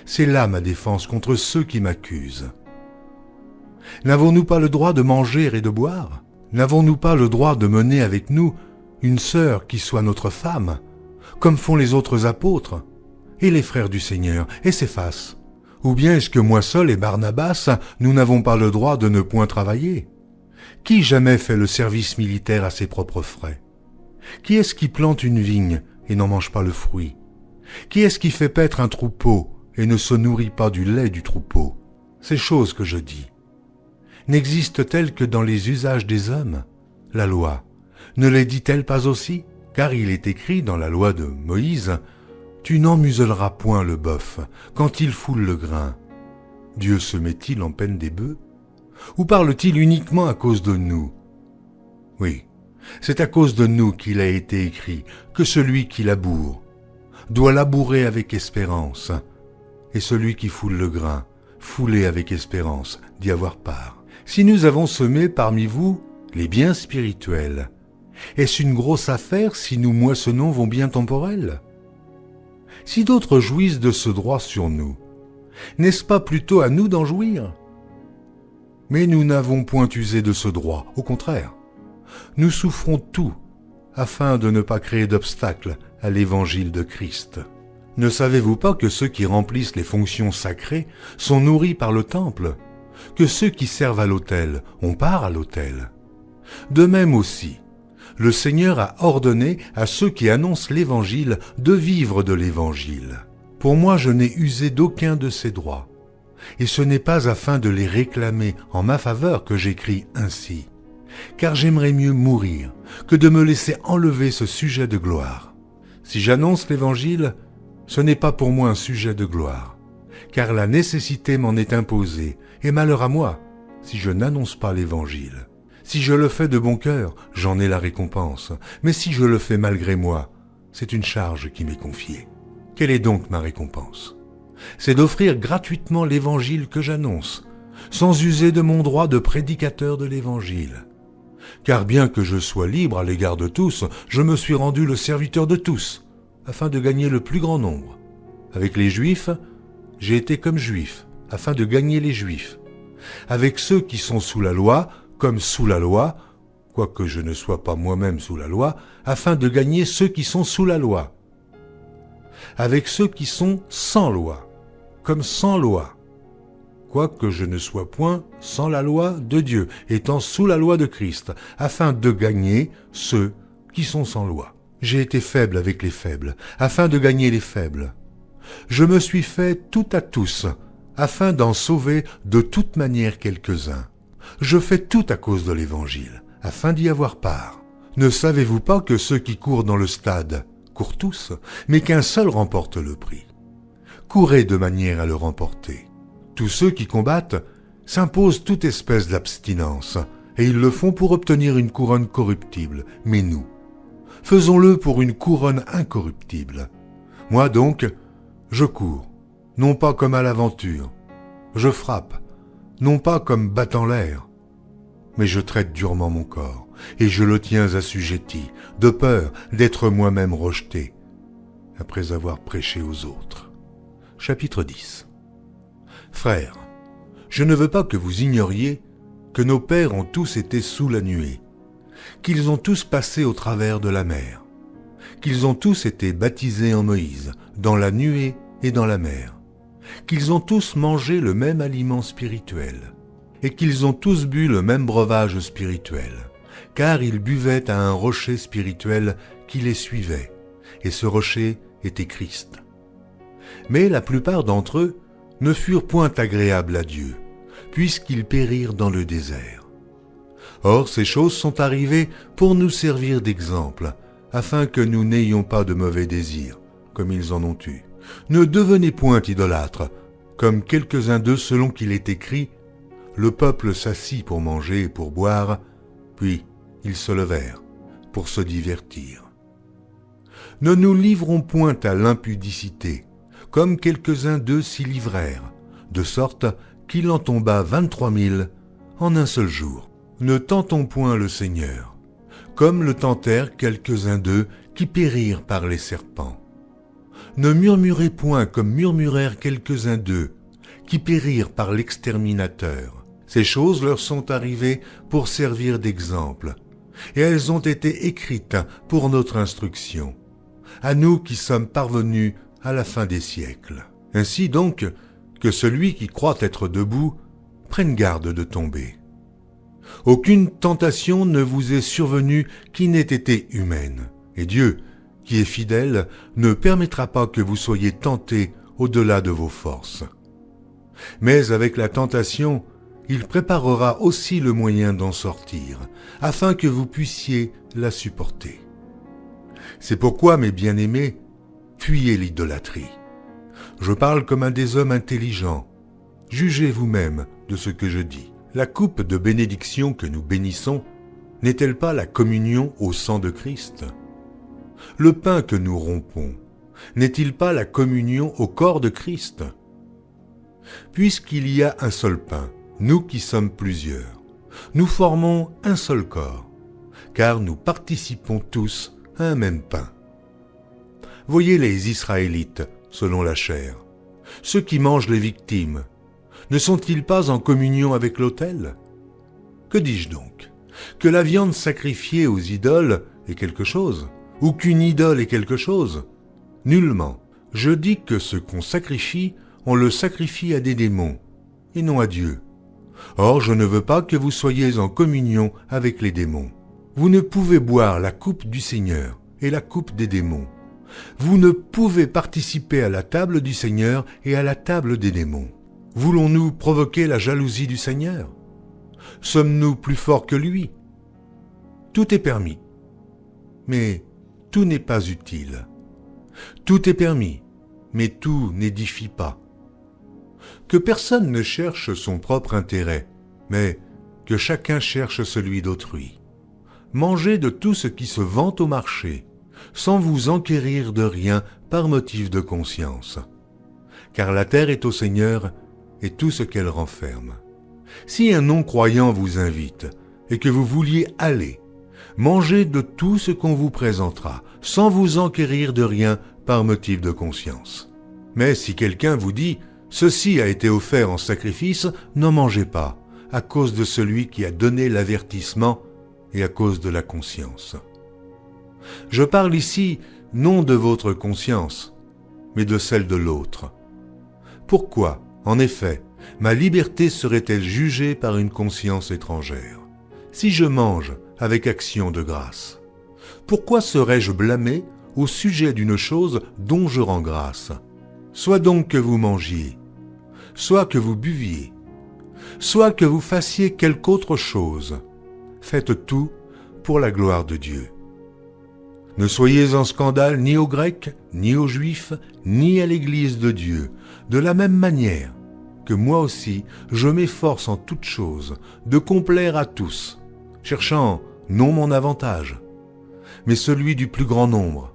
C'est là ma défense contre ceux qui m'accusent. N'avons-nous pas le droit de manger et de boire? N'avons-nous pas le droit de mener avec nous une sœur qui soit notre femme, comme font les autres apôtres, et les frères du Seigneur, et Céphas? Ou bien est-ce que moi seul et Barnabas, nous n'avons pas le droit de ne point travailler? Qui jamais fait le service militaire à ses propres frais? Qui est-ce qui plante une vigne et n'en mange pas le fruit? Qui est-ce qui fait paître un troupeau et ne se nourrit pas du lait du troupeau? Ces choses que je dis, n'existent-elles que dans les usages des hommes? La loi, ne les dit-elle pas aussi? Car il est écrit dans la loi de Moïse, « Tu n'en muselleras point le bœuf quand il foule le grain. » Dieu se met-il en peine des bœufs? Ou parle-t-il uniquement à cause de nous? Oui, c'est à cause de nous qu'il a été écrit que celui qui laboure doit labourer avec espérance, et celui qui foule le grain, fouler avec espérance d'y avoir part. Si nous avons semé parmi vous les biens spirituels, est-ce une grosse affaire si nous moissonnons vos biens temporels? Si d'autres jouissent de ce droit sur nous, n'est-ce pas plutôt à nous d'en jouir? Mais nous n'avons point usé de ce droit, au contraire. Nous souffrons tout, afin de ne pas créer d'obstacle à l'évangile de Christ. Ne savez-vous pas que ceux qui remplissent les fonctions sacrées sont nourris par le temple, que ceux qui servent à l'autel ont part à l'autel? De même aussi, le Seigneur a ordonné à ceux qui annoncent l'Évangile de vivre de l'Évangile. Pour moi, je n'ai usé d'aucun de ces droits, et ce n'est pas afin de les réclamer en ma faveur que j'écris ainsi, car j'aimerais mieux mourir que de me laisser enlever ce sujet de gloire. Si j'annonce l'Évangile, ce n'est pas pour moi un sujet de gloire, car la nécessité m'en est imposée, et malheur à moi si je n'annonce pas l'Évangile. Si je le fais de bon cœur, j'en ai la récompense, mais si je le fais malgré moi, c'est une charge qui m'est confiée. Quelle est donc ma récompense ? C'est d'offrir gratuitement l'Évangile que j'annonce, sans user de mon droit de prédicateur de l'Évangile. Car bien que je sois libre à l'égard de tous, je me suis rendu le serviteur de tous, afin de gagner le plus grand nombre. Avec les Juifs, j'ai été comme Juif, afin de gagner les Juifs. Avec ceux qui sont sous la loi, comme sous la loi, quoique je ne sois pas moi-même sous la loi, afin de gagner ceux qui sont sous la loi. Avec ceux qui sont sans loi, comme sans loi, quoique je ne sois point sans la loi de Dieu, étant sous la loi de Christ, afin de gagner ceux qui sont sans loi. J'ai été faible avec les faibles, afin de gagner les faibles. Je me suis fait tout à tous, afin d'en sauver de toute manière quelques-uns. Je fais tout à cause de l'Évangile, afin d'y avoir part. Ne savez-vous pas que ceux qui courent dans le stade courent tous, mais qu'un seul remporte le prix? Courez de manière à le remporter. Tous ceux qui combattent s'imposent toute espèce d'abstinence, et ils le font pour obtenir une couronne corruptible, mais nous, faisons-le pour une couronne incorruptible. Moi donc, je cours, non pas comme à l'aventure, je frappe, non pas comme battant l'air, mais je traite durement mon corps, et je le tiens assujetti, de peur d'être moi-même rejeté, après avoir prêché aux autres. Chapitre 10. Frères, je ne veux pas que vous ignoriez que nos pères ont tous été sous la nuée, qu'ils ont tous passé au travers de la mer, qu'ils ont tous été baptisés en Moïse, dans la nuée et dans la mer, qu'ils ont tous mangé le même aliment spirituel, et qu'ils ont tous bu le même breuvage spirituel, car ils buvaient à un rocher spirituel qui les suivait, et ce rocher était Christ. Mais la plupart d'entre eux ne furent point agréables à Dieu, puisqu'ils périrent dans le désert. Or, ces choses sont arrivées pour nous servir d'exemple, afin que nous n'ayons pas de mauvais désirs, comme ils en ont eu. Ne devenez point idolâtres, comme quelques-uns d'eux selon qu'il est écrit, le peuple s'assit pour manger et pour boire, puis ils se levèrent pour se divertir. Ne nous livrons point à l'impudicité, comme quelques-uns d'eux s'y livrèrent, de sorte qu'il en tomba 23 000 en un seul jour. Ne tentons point le Seigneur, comme le tentèrent quelques-uns d'eux qui périrent par les serpents. Ne murmurez point comme murmurèrent quelques-uns d'eux, qui périrent par l'exterminateur. Ces choses leur sont arrivées pour servir d'exemple, et elles ont été écrites pour notre instruction, à nous qui sommes parvenus à la fin des siècles. Ainsi donc, que celui qui croit être debout prenne garde de tomber. Aucune tentation ne vous est survenue qui n'ait été humaine, et Dieu, qui est fidèle, ne permettra pas que vous soyez tentés au-delà de vos forces. Mais avec la tentation, il préparera aussi le moyen d'en sortir, afin que vous puissiez la supporter. C'est pourquoi, mes bien-aimés, fuyez l'idolâtrie. Je parle comme un des hommes intelligents. Jugez vous-même de ce que je dis. La coupe de bénédiction que nous bénissons n'est-elle pas la communion au sang de Christ ? Le pain que nous rompons n'est-il pas la communion au corps de Christ ? Puisqu'il y a un seul pain, nous qui sommes plusieurs, nous formons un seul corps, car nous participons tous à un même pain. Voyez les Israélites, selon la chair, ceux qui mangent les victimes, ne sont-ils pas en communion avec l'autel ? Que dis-je donc ? Que la viande sacrifiée aux idoles est quelque chose, ou qu'une idole est quelque chose ? Nullement. Je dis que ce qu'on sacrifie, on le sacrifie à des démons, et non à Dieu. Or, je ne veux pas que vous soyez en communion avec les démons. Vous ne pouvez boire la coupe du Seigneur et la coupe des démons. Vous ne pouvez participer à la table du Seigneur et à la table des démons. Voulons-nous provoquer la jalousie du Seigneur? Sommes-nous plus forts que lui? Tout est permis, mais tout n'est pas utile. Tout est permis, mais tout n'édifie pas. Que personne ne cherche son propre intérêt, mais que chacun cherche celui d'autrui. Mangez de tout ce qui se vend au marché, sans vous enquérir de rien par motif de conscience. Car la terre est au Seigneur et tout ce qu'elle renferme. Si un non-croyant vous invite et que vous vouliez aller, mangez de tout ce qu'on vous présentera, sans vous enquérir de rien par motif de conscience. Mais si quelqu'un vous dit « Ceci a été offert en sacrifice », n'en mangez pas, à cause de celui qui a donné l'avertissement et à cause de la conscience. Je parle ici non de votre conscience, mais de celle de l'autre. Pourquoi, en effet, ma liberté serait-elle jugée par une conscience étrangère, si je mange avec action de grâce? Pourquoi serais-je blâmé au sujet d'une chose dont je rends grâce? Soit donc que vous mangiez, soit que vous buviez, soit que vous fassiez quelque autre chose, faites tout pour la gloire de Dieu. Ne soyez en scandale ni aux Grecs, ni aux Juifs, ni à l'Église de Dieu, de la même manière que moi aussi je m'efforce en toutes choses de complaire à tous, cherchant non mon avantage, mais celui du plus grand nombre,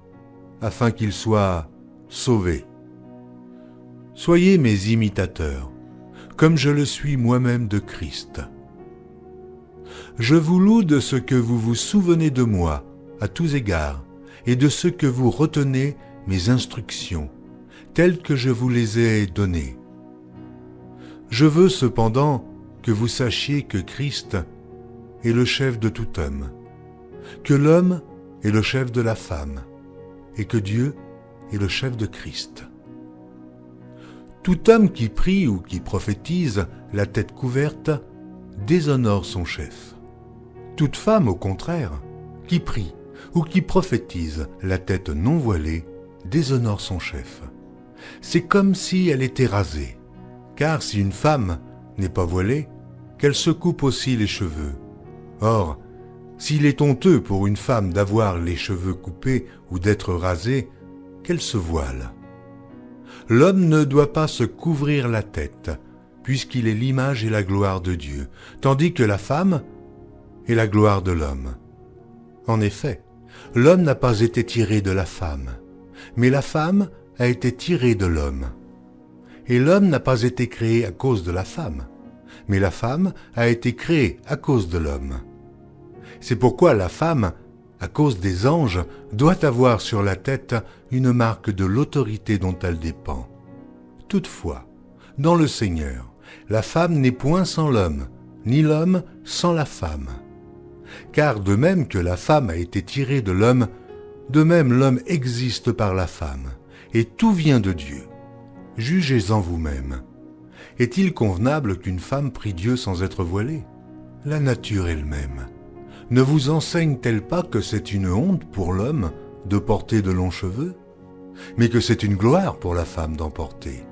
afin qu'ils soient sauvés. Soyez mes imitateurs, comme je le suis moi-même de Christ. Je vous loue de ce que vous vous souvenez de moi, à tous égards, et de ce que vous retenez mes instructions, telles que je vous les ai données. Je veux cependant que vous sachiez que Christ est le chef de tout homme, que l'homme est le chef de la femme, et que Dieu est le chef de Christ. Tout homme qui prie ou qui prophétise la tête couverte déshonore son chef. Toute femme, au contraire, qui prie ou qui prophétise la tête non voilée déshonore son chef. C'est comme si elle était rasée, car si une femme n'est pas voilée, qu'elle se coupe aussi les cheveux. Or, s'il est honteux pour une femme d'avoir les cheveux coupés ou d'être rasée, qu'elle se voile. L'homme ne doit pas se couvrir la tête, puisqu'il est l'image et la gloire de Dieu, tandis que la femme est la gloire de l'homme. En effet, l'homme n'a pas été tiré de la femme, mais la femme a été tirée de l'homme. Et l'homme n'a pas été créé à cause de la femme, mais la femme a été créée à cause de l'homme. C'est pourquoi la femme, à cause des anges, doit avoir sur la tête une marque de l'autorité dont elle dépend. Toutefois, dans le Seigneur, la femme n'est point sans l'homme, ni l'homme sans la femme. Car de même que la femme a été tirée de l'homme, de même l'homme existe par la femme, et tout vient de Dieu. Jugez-en vous-même. Est-il convenable qu'une femme prie Dieu sans être voilée? La nature elle-même ne vous enseigne-t-elle pas que c'est une honte pour l'homme de porter de longs cheveux, mais que c'est une gloire pour la femme d'en porter,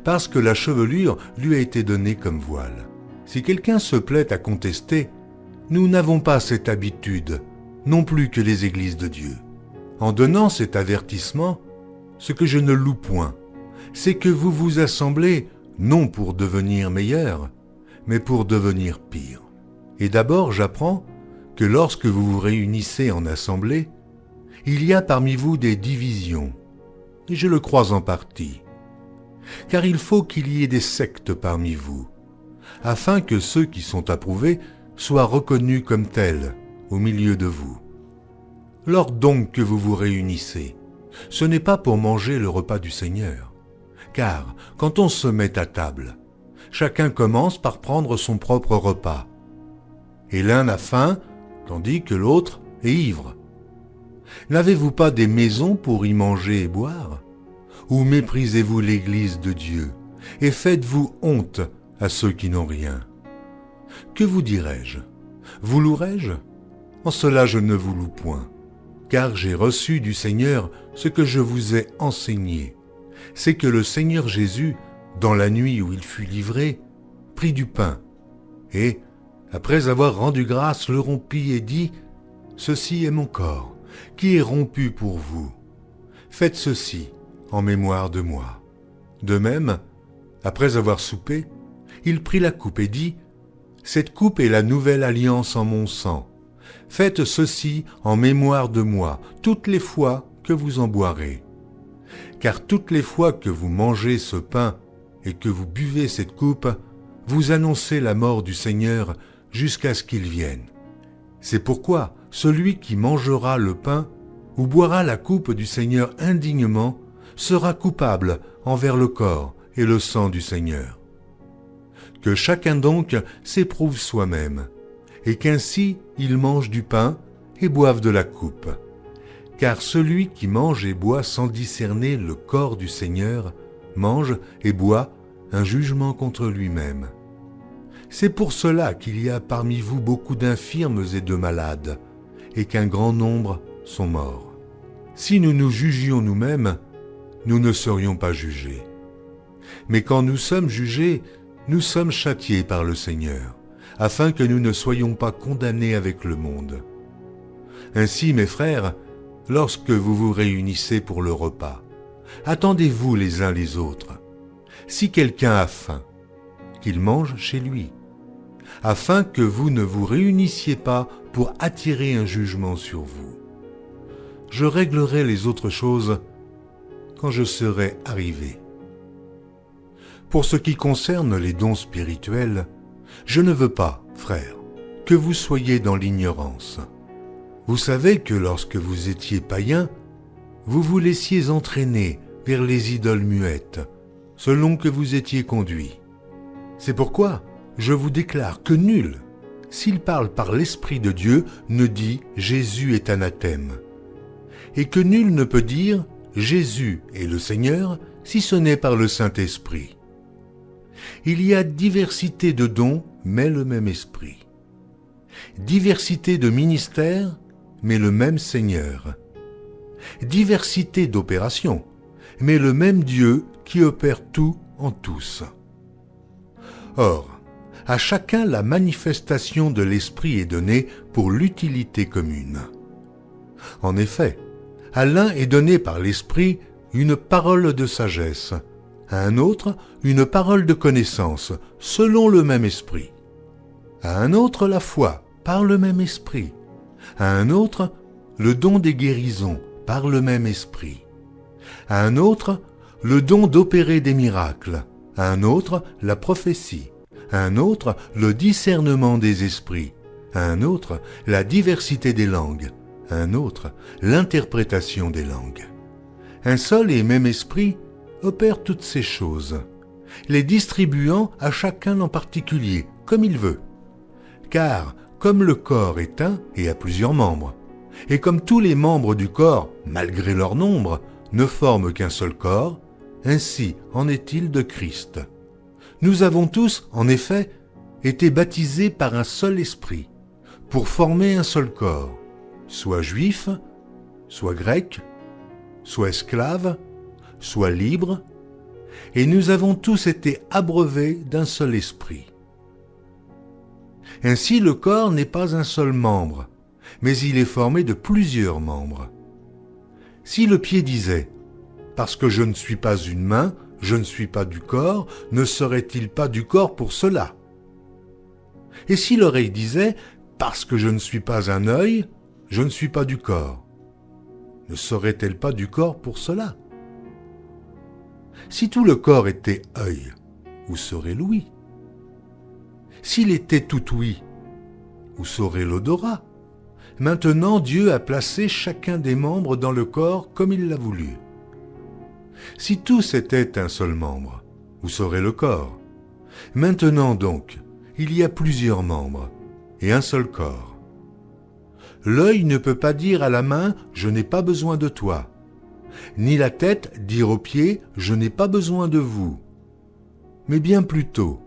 parce que la chevelure lui a été donnée comme voile? Si quelqu'un se plaît à contester, nous n'avons pas cette habitude, non plus que les églises de Dieu. En donnant cet avertissement, ce que je ne loue point, c'est que vous vous assemblez non pour devenir meilleur, mais pour devenir pire. Et d'abord j'apprends que lorsque vous vous réunissez en assemblée, il y a parmi vous des divisions, et je le crois en partie, car il faut qu'il y ait des sectes parmi vous, afin que ceux qui sont approuvés soient reconnus comme tels au milieu de vous. Lors donc que vous vous réunissez, ce n'est pas pour manger le repas du Seigneur, car quand on se met à table, chacun commence par prendre son propre repas, et l'un a faim, tandis que l'autre est ivre. N'avez-vous pas des maisons pour y manger et boire? Ou méprisez-vous l'Église de Dieu, et faites-vous honte à ceux qui n'ont rien? Que vous dirai-je? Vous louerai-je? En cela je ne vous loue point, car j'ai reçu du Seigneur ce que je vous ai enseigné, c'est que le Seigneur Jésus, dans la nuit où il fut livré, prit du pain, et, après avoir rendu grâce, le rompit et dit, « Ceci est mon corps, qui est rompu pour vous. Faites ceci en mémoire de moi. » De même, après avoir soupé, il prit la coupe et dit, « Cette coupe est la nouvelle alliance en mon sang. Faites ceci en mémoire de moi toutes les fois que vous en boirez. Car toutes les fois que vous mangez ce pain et que vous buvez cette coupe, vous annoncez la mort du Seigneur jusqu'à ce qu'il vienne. C'est pourquoi celui qui mangera le pain ou boira la coupe du Seigneur indignement sera coupable envers le corps et le sang du Seigneur. Que chacun donc s'éprouve soi-même, et qu'ainsi il mange du pain et boive de la coupe. Car celui qui mange et boit sans discerner le corps du Seigneur mange et boit un jugement contre lui-même. C'est pour cela qu'il y a parmi vous beaucoup d'infirmes et de malades, et qu'un grand nombre sont morts. Si nous nous jugions nous-mêmes, nous ne serions pas jugés. Mais quand nous sommes jugés, nous sommes châtiés par le Seigneur, afin que nous ne soyons pas condamnés avec le monde. Ainsi, mes frères, lorsque vous vous réunissez pour le repas, attendez-vous les uns les autres. Si quelqu'un a faim, qu'il mange chez lui, afin que vous ne vous réunissiez pas pour attirer un jugement sur vous. Je réglerai les autres choses quand je serai arrivé. Pour ce qui concerne les dons spirituels, je ne veux pas, frères, que vous soyez dans l'ignorance. Vous savez que lorsque vous étiez païens, vous vous laissiez entraîner vers les idoles muettes, selon que vous étiez conduits. C'est pourquoi je vous déclare que nul, s'il parle par l'Esprit de Dieu, ne dit « Jésus est anathème », et que nul ne peut dire « Jésus est le Seigneur » si ce n'est par le Saint-Esprit. Il y a diversité de dons, mais le même Esprit. Diversité de ministères, mais le même Seigneur. Diversité d'opérations, mais le même Dieu qui opère tout en tous. Or, à chacun la manifestation de l'Esprit est donnée pour l'utilité commune. En effet, à l'un est donné par l'Esprit une parole de sagesse, à un autre une parole de connaissance, selon le même Esprit. À un autre la foi, par le même Esprit. À un autre le don des guérisons, par le même Esprit. À un autre le don d'opérer des miracles. À un autre la prophétie. À un autre le discernement des esprits. À un autre la diversité des langues. À un autre l'interprétation des langues. Un seul et même Esprit opère toutes ces choses, les distribuant à chacun en particulier, comme il veut. Car, comme le corps est un et a plusieurs membres, et comme tous les membres du corps, malgré leur nombre, ne forment qu'un seul corps, ainsi en est-il de Christ. Nous avons tous, en effet, été baptisés par un seul esprit, pour former un seul corps, soit juif, soit grec, soit esclave, soit libre, et nous avons tous été abreuvés d'un seul esprit. Ainsi le corps n'est pas un seul membre, mais il est formé de plusieurs membres. Si le pied disait « Parce que je ne suis pas une main, je ne suis pas du corps, ne serait-il pas du corps pour cela ?» Et si l'oreille disait « Parce que je ne suis pas un œil, je ne suis pas du corps », ne serait-elle pas du corps pour cela? Si tout le corps était œil, où serait l'ouïe? S'il était tout ouïe, où serait l'odorat? Maintenant, Dieu a placé chacun des membres dans le corps comme il l'a voulu. Si tous étaient un seul membre, où serait le corps? Maintenant donc, il y a plusieurs membres, et un seul corps. L'œil ne peut pas dire à la main « Je n'ai pas besoin de toi », ni la tête dire aux pieds « Je n'ai pas besoin de vous ». Mais bien plutôt,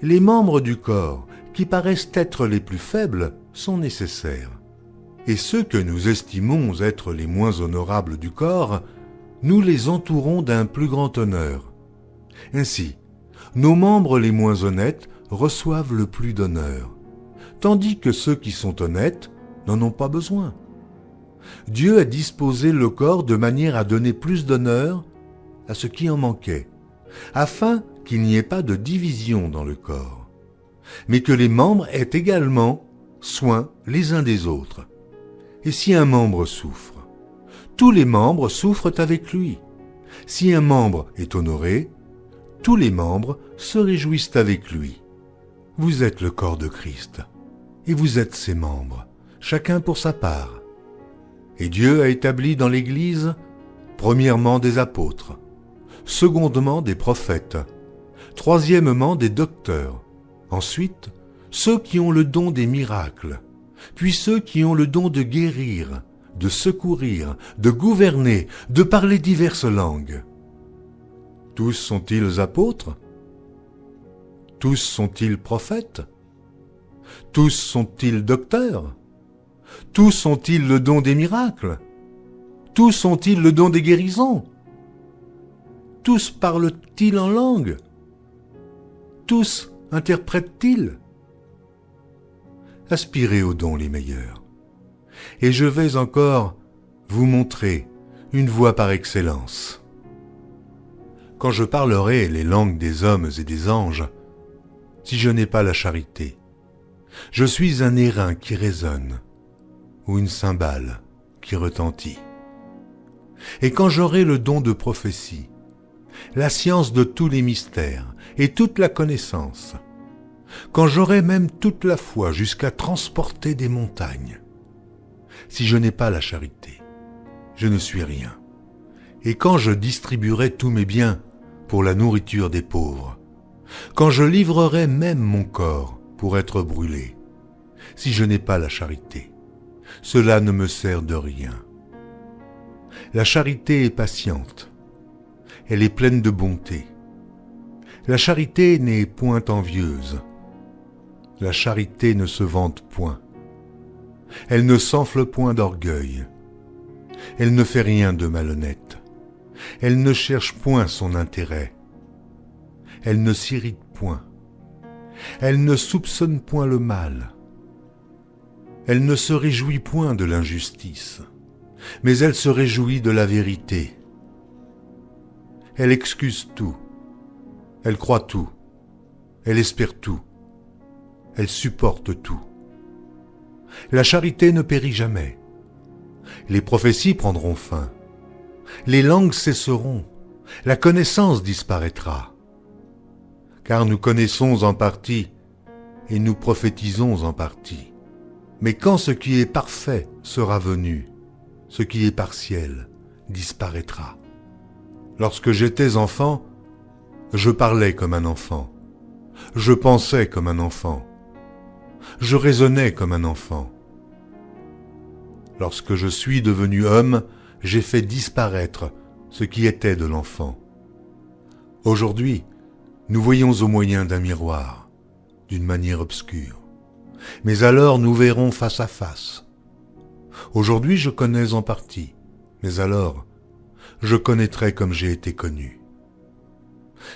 les membres du corps, qui paraissent être les plus faibles, sont nécessaires. Et ceux que nous estimons être les moins honorables du corps, nous les entourons d'un plus grand honneur. Ainsi, nos membres les moins honnêtes reçoivent le plus d'honneur, tandis que ceux qui sont honnêtes n'en ont pas besoin. Dieu a disposé le corps de manière à donner plus d'honneur à ce qui en manquait, afin qu'il n'y ait pas de division dans le corps, mais que les membres aient également soin les uns des autres. Et si un membre souffre, tous les membres souffrent avec lui. Si un membre est honoré, tous les membres se réjouissent avec lui. Vous êtes le corps de Christ, et vous êtes ses membres, chacun pour sa part. Et Dieu a établi dans l'Église, premièrement des apôtres, secondement des prophètes, troisièmement des docteurs, ensuite ceux qui ont le don des miracles, puis ceux qui ont le don de guérir, de secourir, de gouverner, de parler diverses langues. Tous sont-ils apôtres? Tous sont-ils prophètes? Tous sont-ils docteurs? Tous ont-ils le don des miracles? Tous ont-ils le don des guérisons? Tous parlent-ils en langue? Tous interprètent-ils? Aspirez aux dons les meilleurs. Et je vais encore vous montrer une voie par excellence. Quand je parlerai les langues des hommes et des anges, si je n'ai pas la charité, je suis un airain qui résonne, ou une cymbale qui retentit. Et quand j'aurai le don de prophétie, la science de tous les mystères et toute la connaissance, quand j'aurai même toute la foi jusqu'à transporter des montagnes, si je n'ai pas la charité, je ne suis rien. Et quand je distribuerai tous mes biens pour la nourriture des pauvres, quand je livrerai même mon corps pour être brûlé, si je n'ai pas la charité, cela ne me sert de rien. La charité est patiente, elle est pleine de bonté. La charité n'est point envieuse. La charité ne se vante point. Elle ne s'enfle point d'orgueil. Elle ne fait rien de malhonnête. Elle ne cherche point son intérêt. Elle ne s'irrite point. Elle ne soupçonne point le mal. Elle ne se réjouit point de l'injustice, mais elle se réjouit de la vérité. Elle excuse tout. Elle croit tout. Elle espère tout. Elle supporte tout. La charité ne périt jamais. Les prophéties prendront fin. Les langues cesseront. La connaissance disparaîtra. Car nous connaissons en partie et nous prophétisons en partie. Mais quand ce qui est parfait sera venu, ce qui est partiel disparaîtra. Lorsque j'étais enfant, je parlais comme un enfant. Je pensais comme un enfant. Je raisonnais comme un enfant. Lorsque je suis devenu homme, j'ai fait disparaître ce qui était de l'enfant. Aujourd'hui, nous voyons au moyen d'un miroir, d'une manière obscure. Mais alors nous verrons face à face. Aujourd'hui je connais en partie, mais alors je connaîtrai comme j'ai été connu.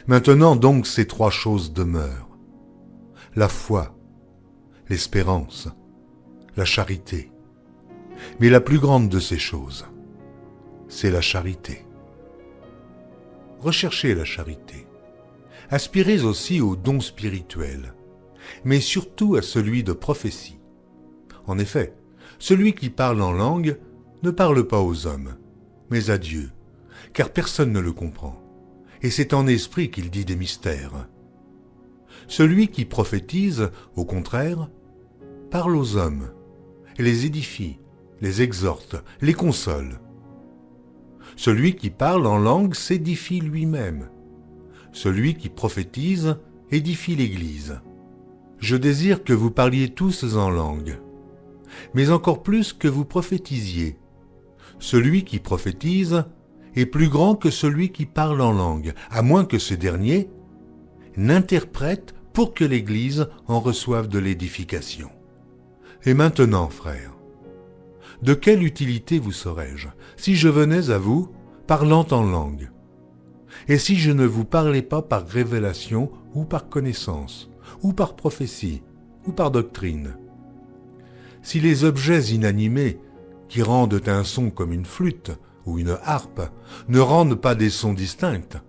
Maintenant donc ces trois choses demeurent. La foi, l'espérance, la charité. Mais la plus grande de ces choses, c'est la charité. Recherchez la charité. Aspirez aussi aux dons spirituels, mais surtout à celui de prophétie. En effet, celui qui parle en langue ne parle pas aux hommes, mais à Dieu, car personne ne le comprend, et c'est en esprit qu'il dit des mystères. Celui qui prophétise, au contraire, parle aux hommes, et les édifie, les exhorte, les console. Celui qui parle en langue s'édifie lui-même. Celui qui prophétise édifie l'Église. Je désire que vous parliez tous en langue, mais encore plus que vous prophétisiez. Celui qui prophétise est plus grand que celui qui parle en langue, à moins que ce dernier n'interprète pour que l'Église en reçoive de l'édification. Et maintenant, frères, de quelle utilité vous serais-je si je venais à vous parlant en langue? Et si je ne vous parlais pas par révélation ou par connaissance, ou par prophétie, ou par doctrine? Si les objets inanimés, qui rendent un son comme une flûte ou une harpe, ne rendent pas des sons distincts,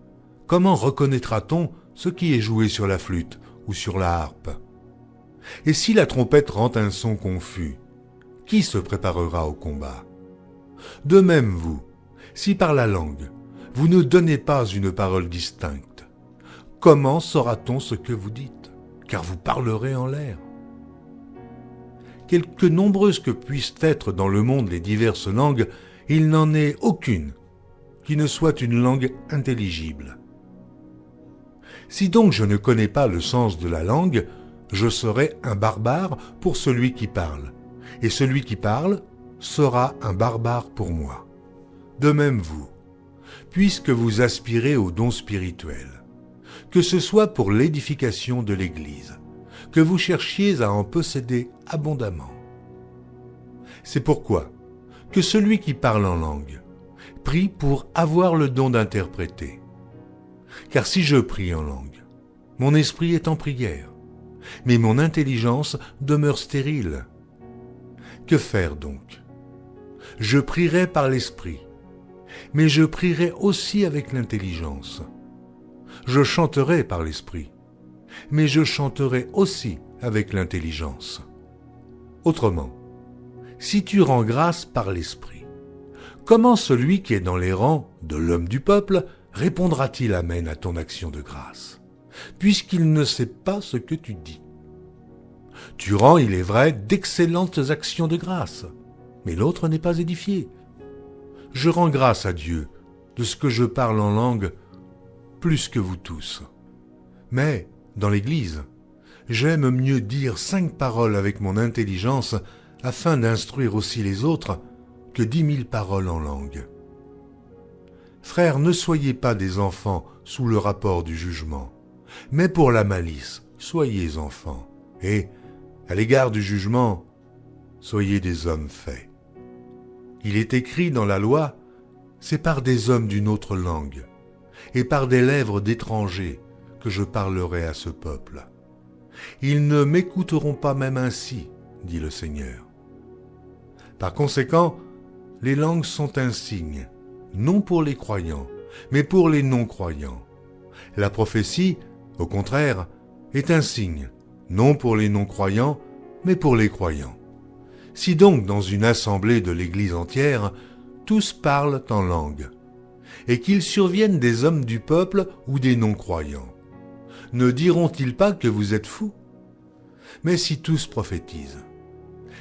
comment reconnaîtra-t-on ce qui est joué sur la flûte ou sur la harpe? Et si la trompette rend un son confus, qui se préparera au combat? De même vous, si par la langue, vous ne donnez pas une parole distincte, comment saura-t-on ce que vous dites? Car vous parlerez en l'air. Quelque nombreuses que puissent être dans le monde les diverses langues, il n'en est aucune qui ne soit une langue intelligible. Si donc je ne connais pas le sens de la langue, je serai un barbare pour celui qui parle, et celui qui parle sera un barbare pour moi. De même vous, puisque vous aspirez aux dons spirituels, que ce soit pour l'édification de l'Église, que vous cherchiez à en posséder abondamment. C'est pourquoi que celui qui parle en langue prie pour avoir le don d'interpréter. Car si je prie en langue, mon esprit est en prière, mais mon intelligence demeure stérile. Que faire donc? Je prierai par l'esprit, mais je prierai aussi avec l'intelligence. Je chanterai par l'esprit, mais je chanterai aussi avec l'intelligence. Autrement, si tu rends grâce par l'esprit, comment celui qui est dans les rangs de l'homme du peuple répondra-t-il amen à ton action de grâce, puisqu'il ne sait pas ce que tu dis? Tu rends, il est vrai, d'excellentes actions de grâce, mais l'autre n'est pas édifié. Je rends grâce à Dieu de ce que je parle en langue plus que vous tous. Mais, dans l'Église, j'aime mieux dire 5 paroles avec mon intelligence afin d'instruire aussi les autres que 10 000 paroles en langue. Frères, ne soyez pas des enfants sous le rapport du jugement, mais pour la malice, soyez enfants, et, à l'égard du jugement, soyez des hommes faits. Il est écrit dans la loi, c'est par des hommes d'une autre langue, et par des lèvres d'étrangers que je parlerai à ce peuple. Ils ne m'écouteront pas même ainsi, dit le Seigneur. Par conséquent, les langues sont un signe, non pour les croyants, mais pour les non-croyants. La prophétie, au contraire, est un signe, non pour les non-croyants, mais pour les croyants. Si donc dans une assemblée de l'Église entière, tous parlent en langue, et qu'il survienne des hommes du peuple ou des non-croyants, ne diront-ils pas que vous êtes fous? Mais si tous prophétisent,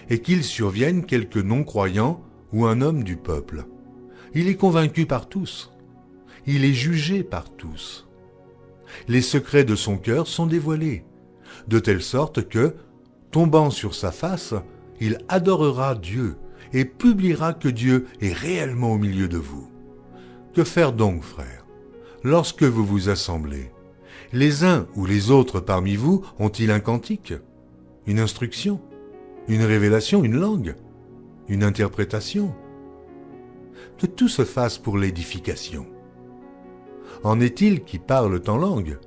et qu'il survienne quelques non-croyants ou un homme du peuple, il est convaincu par tous, il est jugé par tous. Les secrets de son cœur sont dévoilés, de telle sorte que, tombant sur sa face, il adorera Dieu et publiera que Dieu est réellement au milieu de vous. Que faire donc, frères, lorsque vous vous assemblez? Les uns ou les autres parmi vous ont-ils un cantique, une instruction, une révélation, une langue, une interprétation? Que tout se fasse pour l'édification. En est-il qui parlent en langue?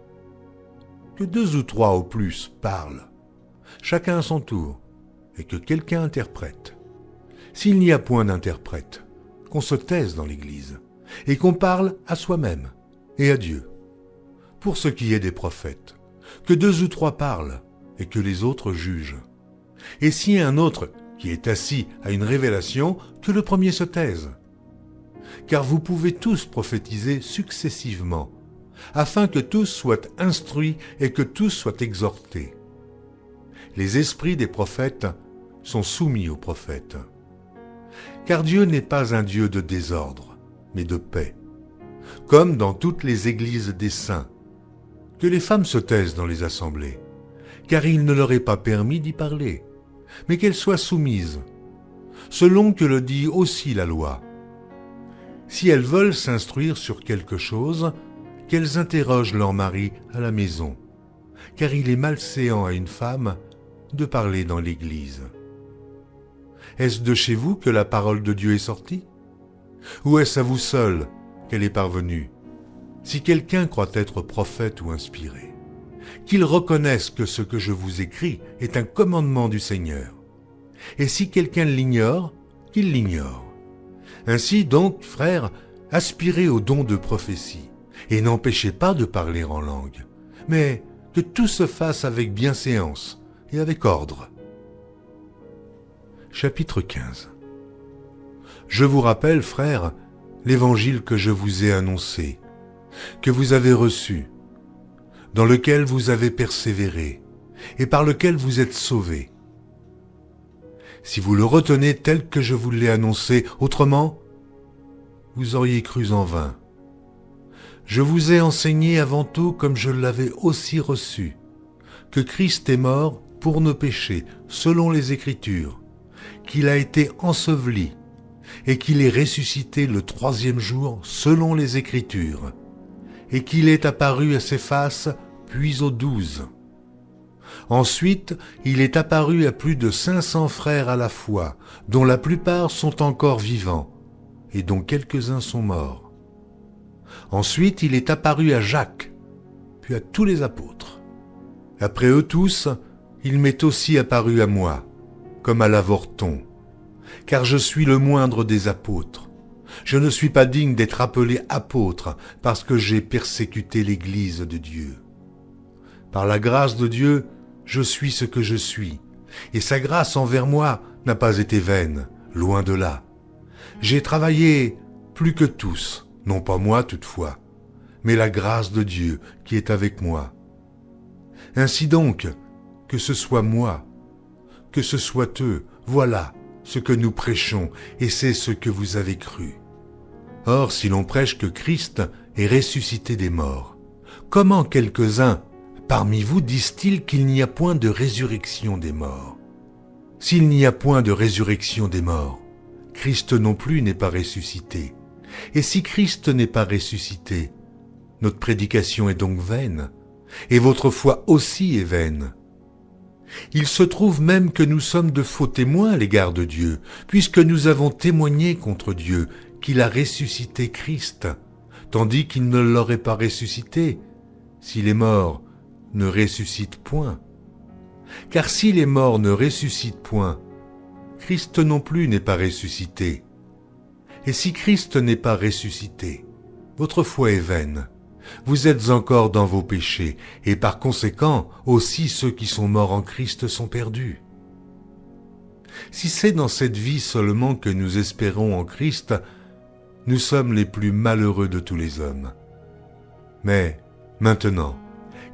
Que 2 ou 3 au plus parlent, chacun à son tour, et que quelqu'un interprète. S'il n'y a point d'interprète, qu'on se taise dans l'Église, et qu'on parle à soi-même et à Dieu. Pour ce qui est des prophètes, que 2 ou 3 parlent, et que les autres jugent. Et si un autre qui est assis a une révélation, que le premier se taise. Car vous pouvez tous prophétiser successivement, afin que tous soient instruits et que tous soient exhortés. Les esprits des prophètes sont soumis aux prophètes. Car Dieu n'est pas un Dieu de désordre, mais de paix. Comme dans toutes les églises des saints, que les femmes se taisent dans les assemblées, car il ne leur est pas permis d'y parler, mais qu'elles soient soumises, selon que le dit aussi la loi. Si elles veulent s'instruire sur quelque chose, qu'elles interrogent leur mari à la maison, car il est malséant à une femme de parler dans l'Église. Est-ce de chez vous que la parole de Dieu est sortie? Ou est-ce à vous seul qu'elle est parvenue? Si quelqu'un croit être prophète ou inspiré, qu'il reconnaisse que ce que je vous écris est un commandement du Seigneur. Et si quelqu'un l'ignore, qu'il l'ignore. Ainsi donc, frères, aspirez au don de prophétie, et n'empêchez pas de parler en langue, mais que tout se fasse avec bienséance et avec ordre. Chapitre 15. Je vous rappelle, frères, l'évangile que je vous ai annoncé, que vous avez reçu, dans lequel vous avez persévéré, et par lequel vous êtes sauvés. Si vous le retenez tel que je vous l'ai annoncé, autrement, vous auriez cru en vain. Je vous ai enseigné avant tout, comme je l'avais aussi reçu, que Christ est mort pour nos péchés, selon les Écritures, qu'il a été enseveli, et qu'il est ressuscité le 3e jour, selon les Écritures, et qu'il est apparu à Céphas, puis aux 12. Ensuite, il est apparu à plus de 500 frères à la fois, dont la plupart sont encore vivants, et dont quelques-uns sont morts. Ensuite, il est apparu à Jacques, puis à tous les apôtres. Après eux tous, il m'est aussi apparu à moi, comme à l'avorton, car je suis le moindre des apôtres. Je ne suis pas digne d'être appelé apôtre, parce que j'ai persécuté l'Église de Dieu. Par la grâce de Dieu, je suis ce que je suis, et sa grâce envers moi n'a pas été vaine, loin de là. J'ai travaillé plus que tous, non pas moi toutefois, mais la grâce de Dieu qui est avec moi. Ainsi donc, que ce soit moi, que ce soit eux, voilà ce que nous prêchons, et c'est ce que vous avez cru. Or, si l'on prêche que Christ est ressuscité des morts, comment quelques-uns parmi vous disent-ils qu'il n'y a point de résurrection des morts? S'il n'y a point de résurrection des morts, Christ non plus n'est pas ressuscité. Et si Christ n'est pas ressuscité, notre prédication est donc vaine, et votre foi aussi est vaine. Il se trouve même que nous sommes de faux témoins à l'égard de Dieu, puisque nous avons témoigné contre Dieu qu'il a ressuscité Christ, tandis qu'il ne l'aurait pas ressuscité, si les morts ne ressuscitent point. Car si les morts ne ressuscitent point, Christ non plus n'est pas ressuscité. Et si Christ n'est pas ressuscité, votre foi est vaine. Vous êtes encore dans vos péchés, et par conséquent, aussi ceux qui sont morts en Christ sont perdus. Si c'est dans cette vie seulement que nous espérons en Christ, nous sommes les plus malheureux de tous les hommes. Mais, maintenant,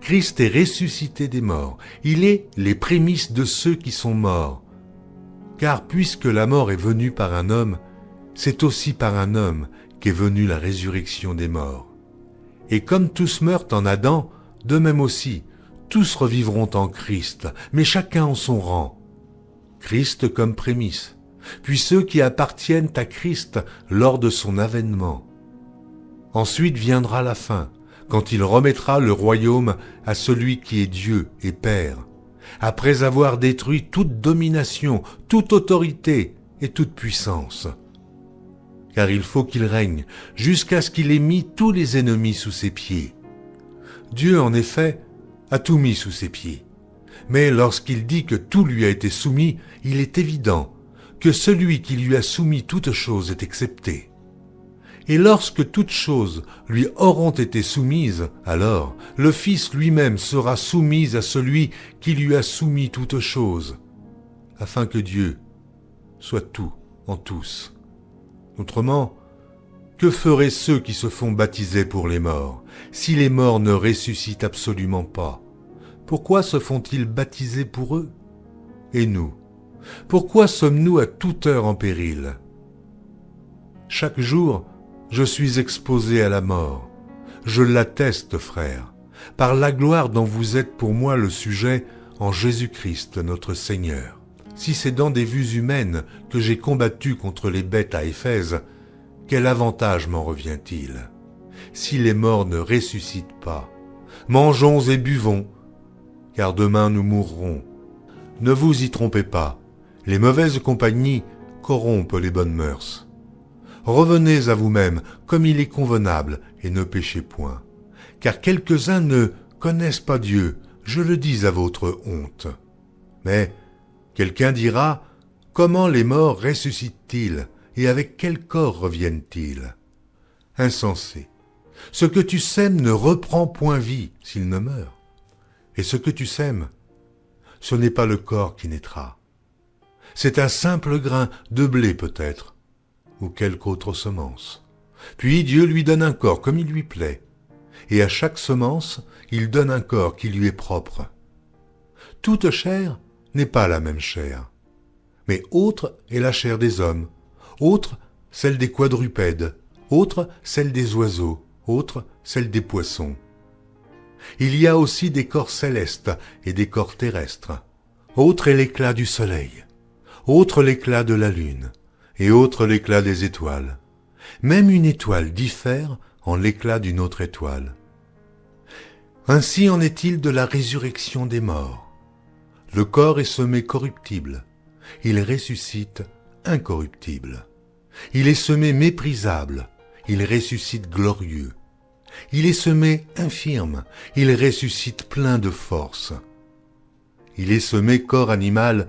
Christ est ressuscité des morts. Il est les prémices de ceux qui sont morts. Car puisque la mort est venue par un homme, c'est aussi par un homme qu'est venue la résurrection des morts. Et comme tous meurent en Adam, de même aussi, tous revivront en Christ, mais chacun en son rang. Christ comme prémisse, puis ceux qui appartiennent à Christ lors de son avènement. Ensuite viendra la fin, quand il remettra le royaume à celui qui est Dieu et Père, après avoir détruit toute domination, toute autorité et toute puissance. Car il faut qu'il règne jusqu'à ce qu'il ait mis tous les ennemis sous ses pieds. Dieu, en effet, a tout mis sous ses pieds. Mais lorsqu'il dit que tout lui a été soumis, il est évident que celui qui lui a soumis toutes choses est excepté. Et lorsque toutes choses lui auront été soumises, alors le Fils lui-même sera soumis à celui qui lui a soumis toutes choses, afin que Dieu soit tout en tous. Autrement, que feraient ceux qui se font baptiser pour les morts, si les morts ne ressuscitent absolument pas? Pourquoi se font-ils baptiser pour eux? Et nous, pourquoi sommes-nous à toute heure en péril? Chaque jour, je suis exposé à la mort. Je l'atteste, frère, par la gloire dont vous êtes pour moi le sujet en Jésus-Christ notre Seigneur. Si c'est dans des vues humaines que j'ai combattu contre les bêtes à Éphèse, quel avantage m'en revient-il? Si les morts ne ressuscitent pas, mangeons et buvons, car demain nous mourrons. Ne vous y trompez pas, les mauvaises compagnies corrompent les bonnes mœurs. Revenez à vous-même comme il est convenable, et ne péchez point. Car quelques-uns ne connaissent pas Dieu, je le dis à votre honte. Mais quelqu'un dira, comment les morts ressuscitent-ils, et avec quel corps reviennent-ils? Insensé, ce que tu sèmes ne reprend point vie s'il ne meurt. Et ce que tu sèmes, ce n'est pas le corps qui naîtra. C'est un simple grain de blé peut-être, ou quelque autre semence. Puis Dieu lui donne un corps comme il lui plaît, et à chaque semence, il donne un corps qui lui est propre. Toute chair n'est pas la même chair, mais autre est la chair des hommes, autre celle des quadrupèdes, autre celle des oiseaux, autre celle des poissons. Il y a aussi des corps célestes et des corps terrestres. Autre est l'éclat du soleil, autre l'éclat de la lune, et autre l'éclat des étoiles. Même une étoile diffère en l'éclat d'une autre étoile. Ainsi en est-il de la résurrection des morts. Le corps est semé corruptible, il ressuscite incorruptible. Il est semé méprisable, il ressuscite glorieux. Il est semé infirme, il ressuscite plein de force. Il est semé corps animal,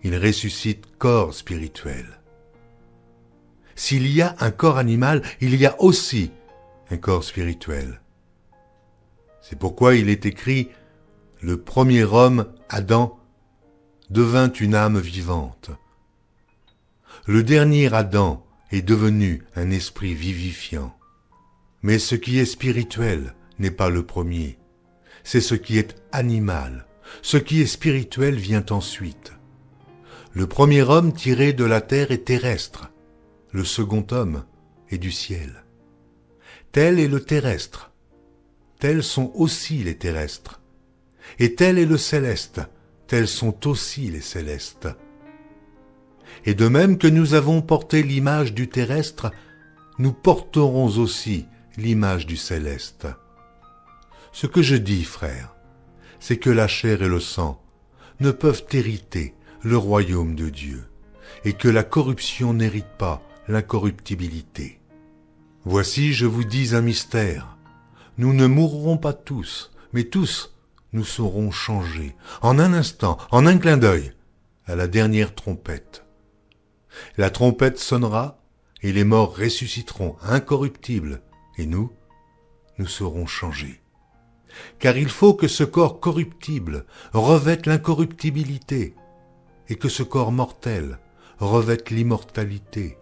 il ressuscite corps spirituel. S'il y a un corps animal, il y a aussi un corps spirituel. C'est pourquoi il est écrit, le premier homme, Adam, devint une âme vivante. Le dernier Adam est devenu un esprit vivifiant. Mais ce qui est spirituel n'est pas le premier, c'est ce qui est animal. Ce qui est spirituel vient ensuite. Le premier homme tiré de la terre est terrestre, le second homme est du ciel. Tel est le terrestre, tels sont aussi les terrestres. Et tel est le céleste, tels sont aussi les célestes. Et de même que nous avons porté l'image du terrestre, nous porterons aussi l'image du céleste. Ce que je dis, frère, c'est que la chair et le sang ne peuvent hériter le royaume de Dieu, et que la corruption n'hérite pas l'incorruptibilité. Voici, je vous dis un mystère. Nous ne mourrons pas tous, mais tous nous serons changés, en un instant, en un clin d'œil, à la dernière trompette. La trompette sonnera, et les morts ressusciteront incorruptibles, et nous serons changés. Car il faut que ce corps corruptible revête l'incorruptibilité, et que ce corps mortel revête l'immortalité.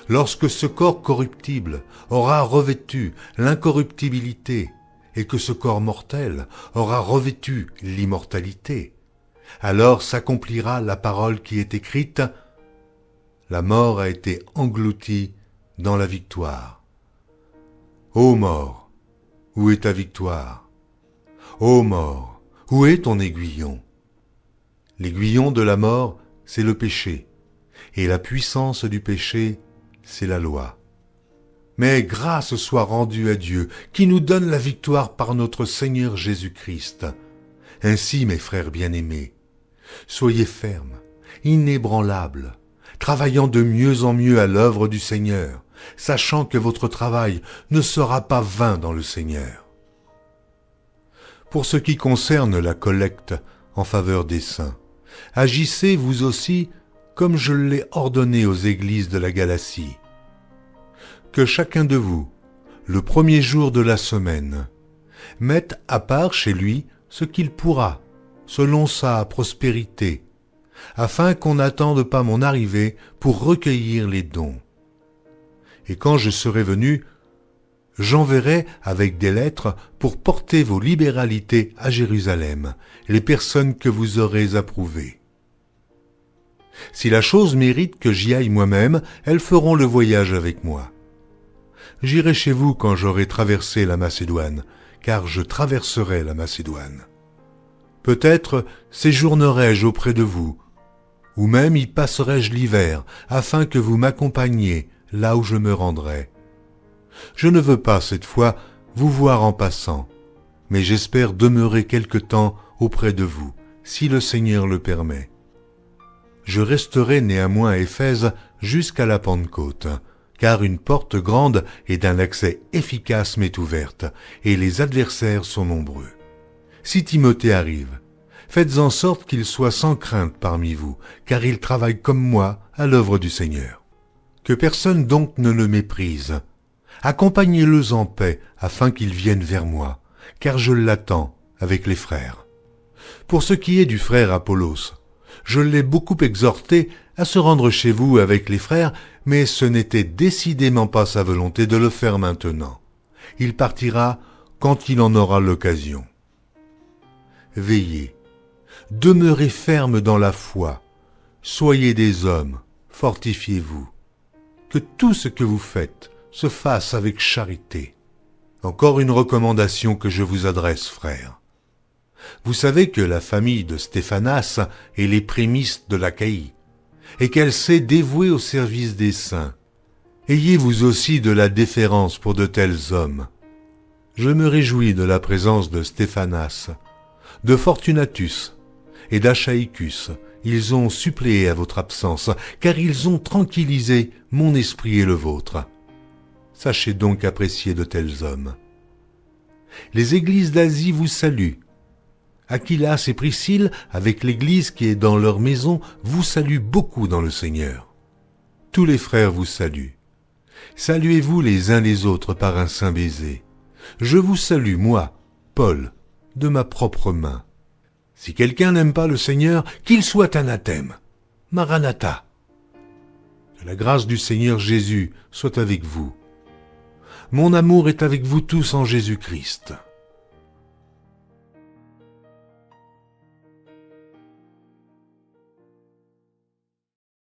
Lorsque ce corps corruptible aura revêtu l'incorruptibilité, et que ce corps mortel aura revêtu l'immortalité, alors s'accomplira la parole qui est écrite, la mort a été engloutie dans la victoire. Ô mort, où est ta victoire? Ô mort, où est ton aiguillon? L'aiguillon de la mort, c'est le péché, et la puissance du péché, c'est la loi. Mais grâce soit rendue à Dieu, qui nous donne la victoire par notre Seigneur Jésus-Christ. Ainsi, mes frères bien-aimés, soyez fermes, inébranlables, travaillant de mieux en mieux à l'œuvre du Seigneur, sachant que votre travail ne sera pas vain dans le Seigneur. Pour ce qui concerne la collecte en faveur des saints, agissez vous aussi comme je l'ai ordonné aux églises de la Galatie. Que chacun de vous, le premier jour de la semaine, mette à part chez lui ce qu'il pourra, selon sa prospérité, afin qu'on n'attende pas mon arrivée pour recueillir les dons. Et quand je serai venu, j'enverrai avec des lettres pour porter vos libéralités à Jérusalem, les personnes que vous aurez approuvées. Si la chose mérite que j'y aille moi-même, elles feront le voyage avec moi. J'irai chez vous quand j'aurai traversé la Macédoine, car je traverserai la Macédoine. Peut-être séjournerai-je auprès de vous, ou même y passerai-je l'hiver, afin que vous m'accompagniez là où je me rendrai. Je ne veux pas cette fois vous voir en passant, mais j'espère demeurer quelque temps auprès de vous, si le Seigneur le permet. Je resterai néanmoins à Éphèse jusqu'à la Pentecôte, car une porte grande et d'un accès efficace m'est ouverte, et les adversaires sont nombreux. Si Timothée arrive, faites en sorte qu'il soit sans crainte parmi vous, car il travaille comme moi à l'œuvre du Seigneur. Que personne donc ne le méprise. Accompagnez-le en paix, afin qu'il vienne vers moi, car je l'attends avec les frères. Pour ce qui est du frère Apollos, je l'ai beaucoup exhorté à se rendre chez vous avec les frères, mais ce n'était décidément pas sa volonté de le faire maintenant. Il partira quand il en aura l'occasion. Veillez, demeurez fermes dans la foi, soyez des hommes, fortifiez-vous. Que tout ce que vous faites se fasse avec charité. Encore une recommandation que je vous adresse, frères. Vous savez que la famille de Stéphanas est les prémices de l'Achaïe, et qu'elle s'est dévouée au service des saints. Ayez vous aussi de la déférence pour de tels hommes. Je me réjouis de la présence de Stéphanas, de Fortunatus et d'Achaïcus. Ils ont suppléé à votre absence, car ils ont tranquillisé mon esprit et le vôtre. Sachez donc apprécier de tels hommes. Les églises d'Asie vous saluent. Aquilas et Priscille, avec l'église qui est dans leur maison, vous saluent beaucoup dans le Seigneur. Tous les frères vous saluent. Saluez-vous les uns les autres par un saint baiser. Je vous salue, moi, Paul, de ma propre main. Si quelqu'un n'aime pas le Seigneur, qu'il soit anathème. Maranatha. Que la grâce du Seigneur Jésus soit avec vous. Mon amour est avec vous tous en Jésus-Christ.